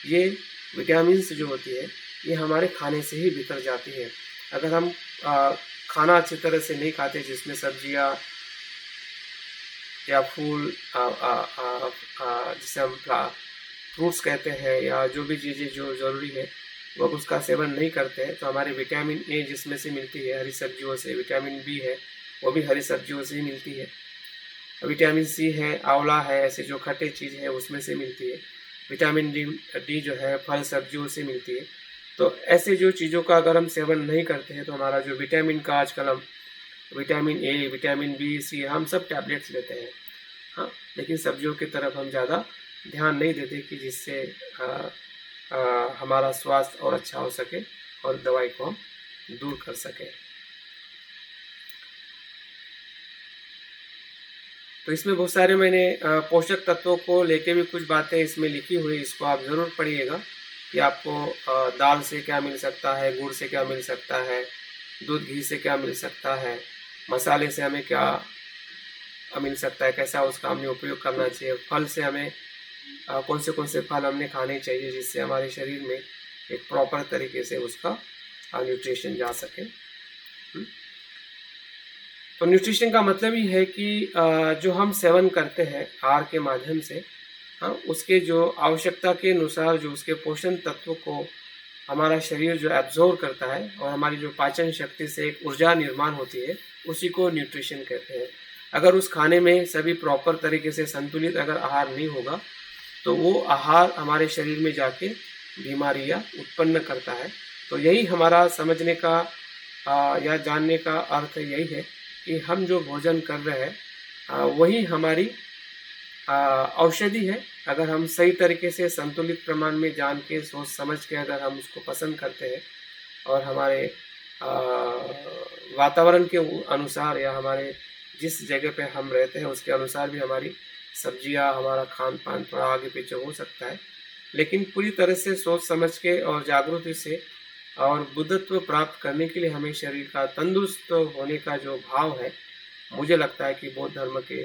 ये विटामिन्स जो होती है ये हमारे खाने से ही भीतर जाती है। अगर हम खाना अच्छी तरह से नहीं खाते, जिसमें सब्जियां या फूल, जिसे हम फ्रूट्स कहते हैं, या जो भी चीज़ें जो ज़रूरी है वो उसका सेवन नहीं करते हैं, तो हमारे विटामिन ए जिसमें से मिलती है हरी सब्जियों से, विटामिन बी है वो भी हरी सब्जियों से ही मिलती है, विटामिन सी है, आंवला है, ऐसे जो खट्टे चीज़ है उसमें से मिलती है, विटामिन डी जो है फल सब्जियों से मिलती है। तो ऐसे जो चीज़ों का अगर हम सेवन नहीं करते हैं, तो हमारा जो विटामिन का आजकल हम विटामिन ए, विटामिन बी, सी, हम सब टैबलेट्स लेते हैं, हाँ, लेकिन सब्जियों की तरफ हम ज़्यादा ध्यान नहीं देते कि जिससे हमारा स्वास्थ्य और अच्छा हो सके और दवाई को हम दूर कर सके। तो इसमें बहुत सारे मैंने पोषक तत्वों को लेके भी कुछ बातें इसमें लिखी हुई, इसको आप ज़रूर पढ़िएगा कि आपको दाल से क्या मिल सकता है, गुड़ से क्या मिल सकता है, दूध घी से क्या मिल सकता है, मसाले से हमें क्या मिल सकता है, कैसा उसका हमने उपयोग करना चाहिए, फल से हमें कौन से फल हमने खाने चाहिए, जिससे हमारे शरीर में एक प्रॉपर तरीके से उसका न्यूट्रिशन जा सके। तो न्यूट्रिशन का मतलब ही है कि जो हम सेवन करते हैं आहार के माध्यम से, हाँ, उसके जो आवश्यकता के अनुसार जो उसके पोषण तत्व को हमारा शरीर जो एब्जॉर्ब करता है और हमारी जो पाचन शक्ति से एक ऊर्जा निर्माण होती है, उसी को न्यूट्रिशन कहते हैं। अगर उस खाने में सभी प्रॉपर तरीके से संतुलित अगर आहार नहीं होगा, तो वो आहार हमारे शरीर में जाके बीमारियां उत्पन्न करता है। तो यही हमारा समझने का या जानने का अर्थ यही है कि हम जो भोजन कर रहे हैं वही हमारी औषधि है। अगर हम सही तरीके से संतुलित प्रमाण में जान के सोच समझ के अगर हम उसको पसंद करते हैं और हमारे वातावरण के अनुसार या हमारे जिस जगह पे हम रहते हैं उसके अनुसार भी हमारी सब्जियां, हमारा खान पान थोड़ा आगे पीछे हो सकता है, लेकिन पूरी तरह से सोच समझ के और जागृति से और बुद्धत्व प्राप्त करने के लिए हमें शरीर का तंदुरुस्त होने का जो भाव है, मुझे लगता है कि बौद्ध धर्म के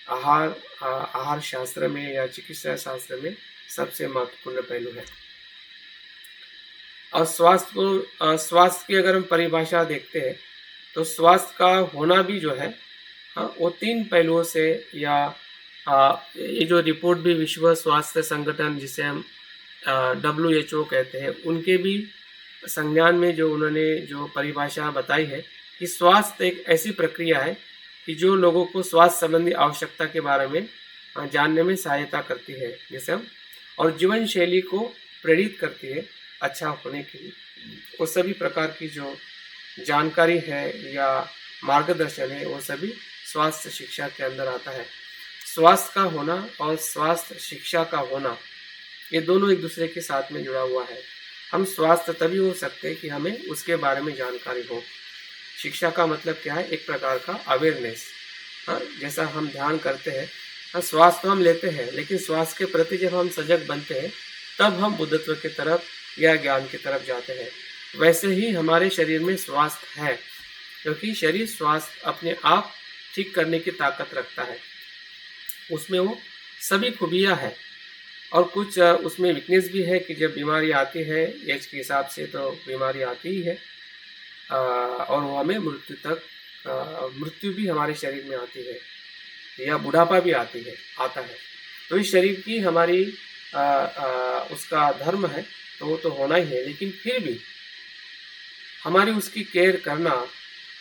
आहार शास्त्र में या चिकित्सा शास्त्र में सबसे महत्वपूर्ण पहलू है। और स्वास्थ्य की अगर हम परिभाषा देखते हैं तो स्वास्थ्य का होना भी जो है वो 3 पहलुओं से या ये जो रिपोर्ट भी विश्व स्वास्थ्य संगठन जिसे हम WHO कहते हैं, उनके भी संज्ञान में जो उन्होंने जो परिभाषा बताई है कि स्वास्थ्य एक ऐसी प्रक्रिया है कि जो लोगों को स्वास्थ्य संबंधी आवश्यकता के बारे में जानने में सहायता करती है, जैसे हम और जीवन शैली को प्रेरित करती है अच्छा होने के लिए। वो सभी प्रकार की जो जानकारी है या मार्गदर्शन है वो सभी स्वास्थ्य शिक्षा के अंदर आता है। स्वास्थ्य का होना और स्वास्थ्य शिक्षा का होना ये दोनों एक दूसरे के साथ में जुड़ा हुआ है। हम स्वास्थ्य तभी हो सकते हैं कि हमें उसके बारे में जानकारी हो। शिक्षा का मतलब क्या है? एक प्रकार का अवेयरनेस। जैसा हम ध्यान करते हैं, स्वास्थ्य हम लेते हैं, लेकिन स्वास्थ्य के प्रति जब हम सजग बनते हैं तब हम बुद्धत्व की तरफ या ज्ञान की तरफ जाते हैं। वैसे ही हमारे शरीर में स्वास्थ्य है, क्योंकि शरीर स्वास्थ्य अपने आप ठीक करने की ताकत रखता है। उसमें वो सभी खूबियाँ हैं और कुछ उसमें वीकनेस भी है कि जब बीमारी आती है एज के हिसाब से तो बीमारी आती ही है और वो हमें मृत्यु भी हमारे शरीर में आती है या बुढ़ापा भी आता है। तो इस शरीर की हमारी उसका धर्म है तो वो तो होना ही है, लेकिन फिर भी हमारी उसकी केयर करना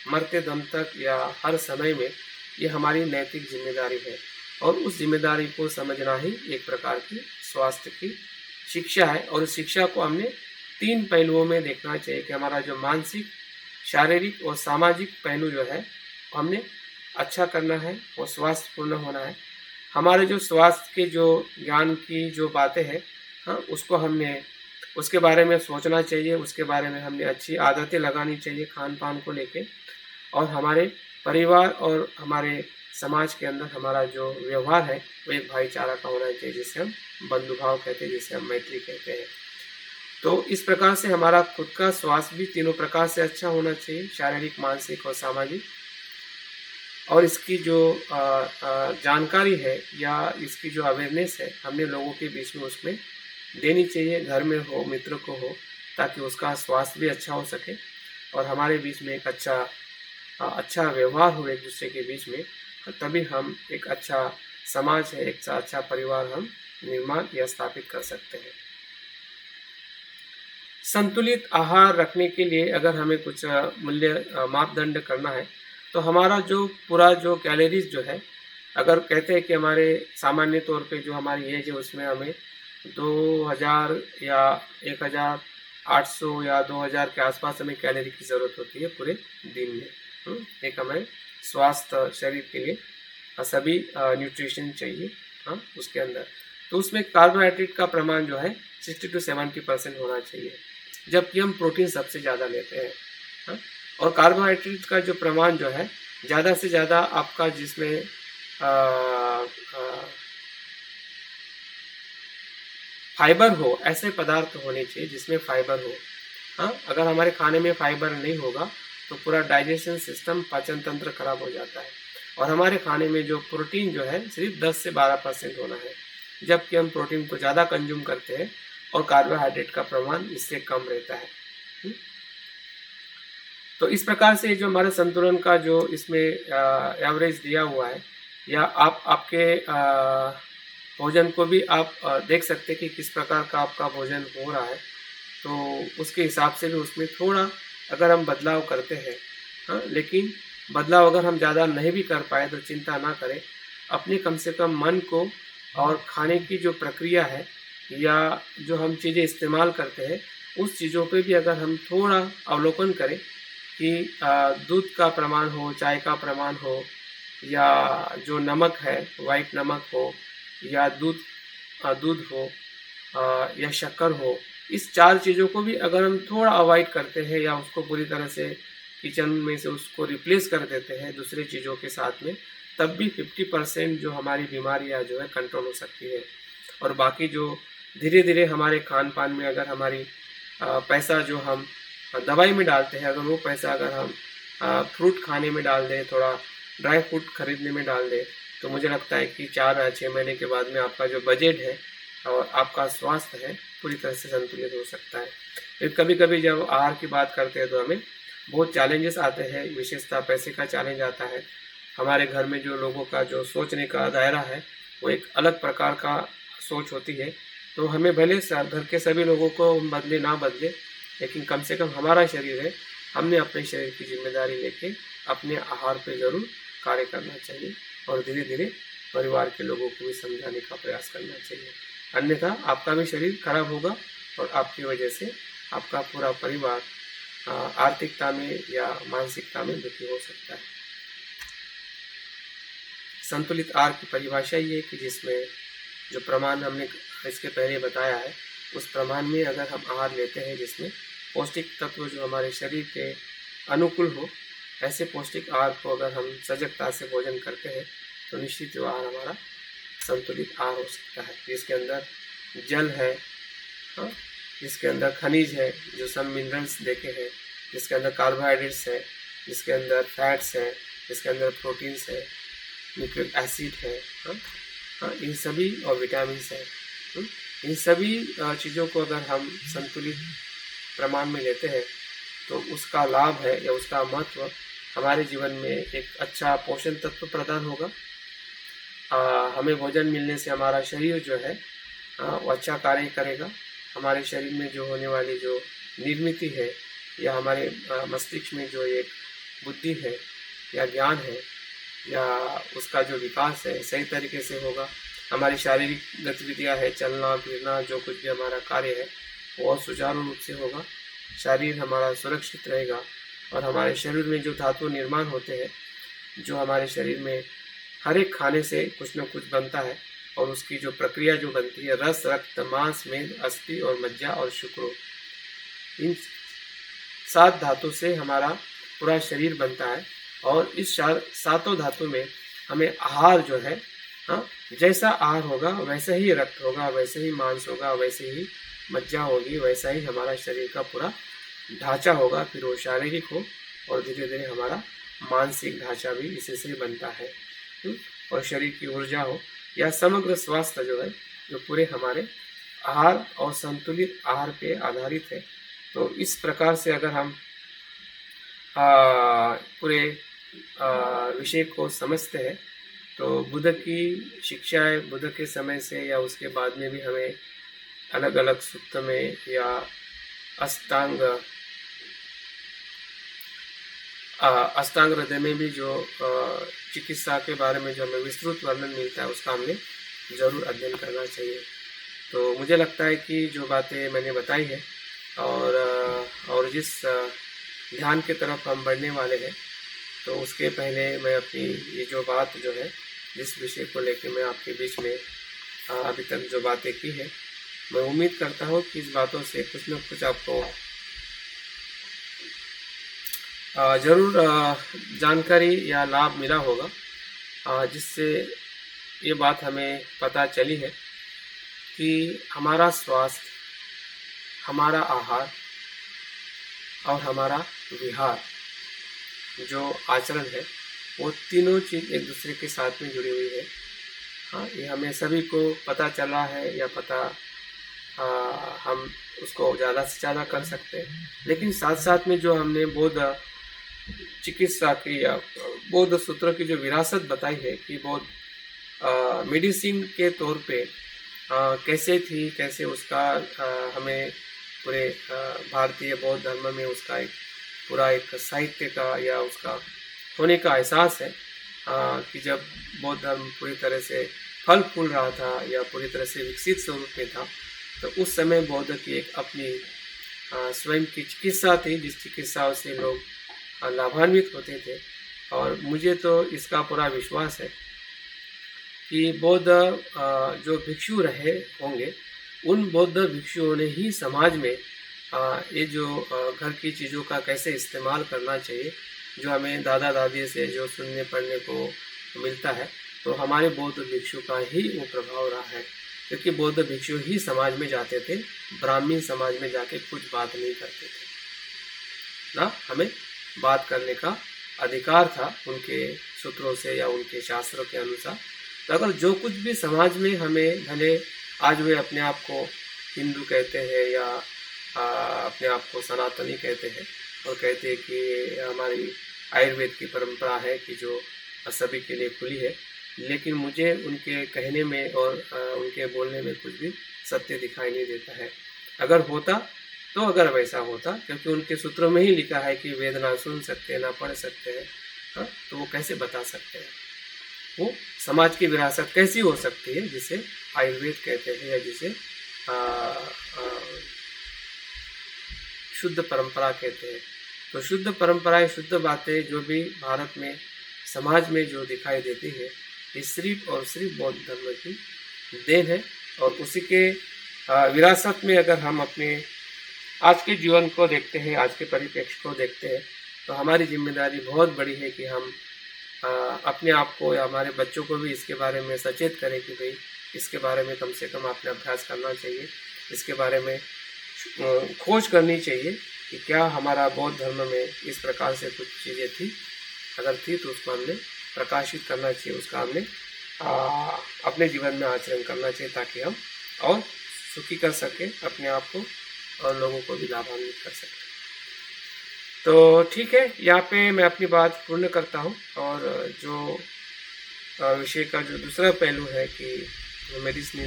मरते दम तक या हर समय में ये हमारी नैतिक जिम्मेदारी है और उस जिम्मेदारी को समझना ही एक प्रकार की स्वास्थ्य की शिक्षा है। और उस शिक्षा को हमने 3 पहलुओं में देखना चाहिए कि हमारा जो मानसिक, शारीरिक और सामाजिक पहलू जो है हमने अच्छा करना है, वो स्वास्थ्यपूर्ण होना है। हमारे जो स्वास्थ्य के जो ज्ञान की जो बातें हैं उसको हमने उसके बारे में सोचना चाहिए, उसके बारे में हमने अच्छी आदतें लगानी चाहिए खान पान को लेके। और हमारे परिवार और हमारे समाज के अंदर हमारा जो व्यवहार है वो एक भाईचारा का होना चाहिए, जिसे हम बंधुभाव कहते हैं, जिसे हम मैत्री कहते हैं। तो इस प्रकार से हमारा खुद का स्वास्थ्य भी तीनों प्रकार से अच्छा होना चाहिए, शारीरिक, मानसिक और सामाजिक। और इसकी जो जानकारी है या इसकी जो अवेयरनेस है हमने लोगों के बीच में उसमें देनी चाहिए, घर में हो, मित्र को हो, ताकि उसका स्वास्थ्य भी अच्छा हो सके और हमारे बीच में एक अच्छा व्यवहार हो एक दूसरे के बीच में। तभी हम एक अच्छा समाज है, एक अच्छा परिवार हम निर्माण या स्थापित कर सकते हैं। संतुलित आहार रखने के लिए अगर हमें कुछ मूल्य मापदंड करना है तो हमारा जो पूरा जो कैलोरीज जो है, अगर कहते हैं कि हमारे सामान्य तौर पे जो हमारी एज है उसमें हमें 2000 या 1800 या 2000 के आसपास हमें कैलोरी की ज़रूरत होती है पूरे दिन में। एक हमें स्वास्थ्य शरीर के लिए सभी न्यूट्रिशन चाहिए उसके अंदर। तो उसमें कार्बोहाइड्रेट का प्रमाण जो है 60 to 70% होना चाहिए, जबकि हम प्रोटीन सबसे ज़्यादा लेते हैं। और कार्बोहाइड्रेट का जो प्रमाण जो है ज़्यादा से ज़्यादा आपका जिसमें फाइबर हो, ऐसे पदार्थ होने चाहिए जिसमें फाइबर हो। अगर हमारे खाने में फाइबर नहीं होगा तो पूरा डाइजेशन सिस्टम, पाचन तंत्र खराब हो जाता है। और हमारे खाने में जो प्रोटीन जो है सिर्फ 10 से 12% होना है, जबकि हम प्रोटीन को ज़्यादा कंज्यूम करते हैं और कार्बोहाइड्रेट का प्रमाण इससे कम रहता है। तो इस प्रकार से जो हमारे संतुलन का जो इसमें एवरेज दिया हुआ है, या आप आपके भोजन को भी आप देख सकते हैं कि किस प्रकार का आपका भोजन हो रहा है, तो उसके हिसाब से भी उसमें थोड़ा अगर हम बदलाव करते हैं, हाँ, लेकिन बदलाव अगर हम ज़्यादा नहीं भी कर पाए तो चिंता ना करें, अपने कम से कम मन को और खाने की जो प्रक्रिया है या जो हम चीज़ें इस्तेमाल करते हैं उस चीज़ों पे भी अगर हम थोड़ा अवलोकन करें कि दूध का प्रमाण हो, चाय का प्रमाण हो, या जो नमक है वाइट नमक हो, या दूध हो, या शक्कर हो, इस 4 चीज़ों को भी अगर हम थोड़ा अवॉइड करते हैं या उसको पूरी तरह से किचन में से उसको रिप्लेस कर देते हैं दूसरे चीज़ों के साथ में, तब भी 50% जो हमारी बीमारियां जो है कंट्रोल हो सकती है। और बाकी जो धीरे धीरे हमारे खान पान में अगर हमारी पैसा जो हम दवाई में डालते हैं, अगर वो पैसा अगर हम फ्रूट खाने में डाल दें, थोड़ा ड्राई फ्रूट खरीदने में डाल दें, तो मुझे लगता है कि 4 या 6 महीने के बाद में आपका जो बजट है और आपका स्वास्थ्य है पूरी तरह से संतुलित हो सकता है। फिर कभी कभी जब आहार की बात करते हैं तो हमें बहुत चैलेंजेस आते हैं, विशेषतः पैसे का चैलेंज आता है। हमारे घर में जो लोगों का जो सोचने का दायरा है वो एक अलग प्रकार का सोच होती है, तो हमें भले घर के सभी लोगों को बदले ना बदले, लेकिन कम से कम हमारा शरीर है, हमने अपने शरीर की जिम्मेदारी लेके अपने आहार पे ज़रूर कार्य करना चाहिए और धीरे धीरे परिवार के लोगों को भी समझाने का प्रयास करना चाहिए। अन्यथा आपका भी शरीर खराब होगा और आपकी वजह से आपका पूरा परिवार आर्थिकता में या मानसिकता में दुखी हो सकता है। संतुलित आहार की परिभाषा ये है कि जिसमें जो प्रमाण हमने इसके पहले बताया है उस प्रमाण में अगर हम आहार लेते हैं जिसमें पौष्टिक तत्व जो हमारे शरीर के अनुकूल हो, ऐसे पौष्टिक आहार को अगर हम सजगता से भोजन करते हैं तो निश्चित आहार हमारा संतुलित आहार हो सकता है, जिसके अंदर जल है, हाँ, जिसके अंदर खनिज है जो सब मिनरल्स देखे हैं, जिसके अंदर कार्बोहाइड्रेट्स है, जिसके अंदर फैट्स है, जिसके अंदर प्रोटीन्स है, न्यूक्लिक एसिड है, हाँ, इन सभी और विटामिन है, इन सभी चीज़ों को अगर हम संतुलित प्रमाण में लेते हैं तो उसका लाभ है या उसका महत्व हमारे जीवन में एक अच्छा पोषण तत्व प्रदान होगा। हमें भोजन मिलने से हमारा शरीर जो है वो अच्छा कार्य करेगा। हमारे शरीर में जो होने वाली जो निर्मित है या हमारे मस्तिष्क में जो एक बुद्धि है या ज्ञान है या उसका जो विकास है सही तरीके से होगा। हमारी शारीरिक गतिविधियां है, चलना फिरना, जो कुछ भी हमारा कार्य है वो सुचारू रूप से होगा। शरीर हमारा सुरक्षित रहेगा और हमारे शरीर में जो धातु निर्माण होते हैं, जो हमारे शरीर में हर एक खाने से कुछ न कुछ बनता है और उसकी जो प्रक्रिया जो बनती है, रस, रक्त, मांस, मेद, अस्थि और मज्जा और शुक्र, इन 7 धातु से हमारा पूरा शरीर बनता है। और इस 7 धातु में हमें आहार जो है, हाँ, जैसा आहार होगा वैसे ही रक्त होगा, वैसे ही मांस होगा, वैसे ही मज्जा होगी, वैसा ही हमारा शरीर का पूरा ढांचा होगा। फिर वो शारीरिक हो और धीरे धीरे हमारा मानसिक ढांचा भी इसी से बनता है। और शरीर की ऊर्जा हो या समग्र स्वास्थ्य जो है जो पूरे हमारे आहार और संतुलित आहार पे आधारित है। तो इस प्रकार से अगर हम पूरे विषय को समझते हैं तो बुद्ध की शिक्षाएं, बुद्ध के समय से या उसके बाद में भी हमें अलग अलग सूत्र में या अष्टांग हृदय में भी जो चिकित्सा के बारे में जो हमें विस्तृत वर्णन मिलता है उसका हमने ज़रूर अध्ययन करना चाहिए। तो मुझे लगता है कि जो बातें मैंने बताई है और जिस ध्यान की तरफ हम बढ़ने वाले हैं, तो उसके पहले मैं अपनी ये जो बात जो है, जिस विषय को लेकर मैं आपके बीच में अभी तक जो बातें की है, मैं उम्मीद करता हूँ कि इस बातों से कुछ न कुछ आपको ज़रूर जानकारी या लाभ मिला होगा, जिससे ये बात हमें पता चली है कि हमारा स्वास्थ्य, हमारा आहार और हमारा विहार जो आचरण है वो तीनों चीज़ एक दूसरे के साथ में जुड़ी हुई है। हाँ, ये हमें सभी को पता चला है या पता हम उसको ज़्यादा से ज़्यादा कर सकते हैं, लेकिन साथ साथ में जो हमने बौद्ध चिकित्सा की या बौद्ध सूत्रों की जो विरासत बताई है कि बौद्ध मेडिसिन के तौर पे कैसे थी, कैसे उसका हमें पूरे भारतीय बौद्ध धर्म में उसका एक पूरा एक साहित्य का या उसका होने का एहसास है कि जब बौद्ध धर्म पूरी तरह से फल फूल रहा था या पूरी तरह से विकसित स्वरूप में था, तो उस समय बौद्ध की एक अपनी स्वयं की चिकित्सा थी, जिस चिकित्सा से लोग लाभान्वित होते थे। और मुझे तो इसका पूरा विश्वास है कि बौद्ध जो भिक्षु रहे होंगे, उन बौद्ध भिक्षुओं ने ही समाज में ये जो घर की चीज़ों का कैसे इस्तेमाल करना चाहिए, जो हमें दादा दादी से जो सुनने पढ़ने को मिलता है, तो हमारे बौद्ध भिक्षु का ही वो प्रभाव रहा है। क्योंकि बौद्ध भिक्षु ही समाज में जाते थे, ब्राह्मण समाज में जाके कुछ बात नहीं करते थे ना, हमें बात करने का अधिकार था उनके सूत्रों से या उनके शास्त्रों के अनुसार। तो अगर जो कुछ भी समाज में हमें, भले आज वे अपने आप को हिंदू कहते हैं या अपने आप को सनातनी कहते हैं और कहते हैं कि हमारी आयुर्वेद की परंपरा है कि जो सभी के लिए खुली है, लेकिन मुझे उनके कहने में और उनके बोलने में कुछ भी सत्य दिखाई नहीं देता है। अगर होता तो अगर वैसा होता, क्योंकि उनके सूत्रों में ही लिखा है कि वेद ना सुन सकते ना पढ़ सकते हैं, तो वो कैसे बता सकते हैं? वो समाज की विरासत कैसी हो सकती है जिसे आयुर्वेद कहते हैं या जिसे शुद्ध परंपरा कहते हैं? तो शुद्ध परंपराएं, शुद्ध बातें जो भी भारत में समाज में जो दिखाई देती है, ये सिर्फ और सिर्फ बौद्ध धर्म की देन है। और उसी के विरासत में अगर हम अपने आज के जीवन को देखते हैं, आज के परिप्रेक्ष्य को देखते हैं, तो हमारी जिम्मेदारी बहुत बड़ी है कि हम अपने आप को या हमारे बच्चों को भी इसके बारे में सचेत करें कि भाई इसके बारे में कम से कम आपने अभ्यास करना चाहिए, इसके बारे में खोज करनी चाहिए कि क्या हमारा बौद्ध धर्म में इस प्रकार से कुछ चीज़ें थी, अगर थी तो उसको हमने प्रकाशित करना चाहिए, उसका हमने अपने जीवन में आचरण करना चाहिए, ताकि हम और सुखी कर सकें अपने आप को और लोगों को भी लाभान्वित कर सकें। तो ठीक है, यहाँ पे मैं अपनी बात पूर्ण करता हूँ। और जो विषय का जो दूसरा पहलू है कि मेडिसिन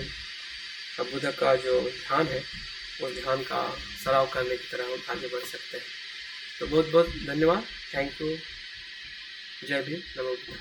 बुद्ध का जो ध्यान है, उस ध्यान का सराव करने की तरह हम आगे बढ़ सकते हैं। तो बहुत बहुत धन्यवाद, थैंक यू, जय भीम, नमो बुद्धाय।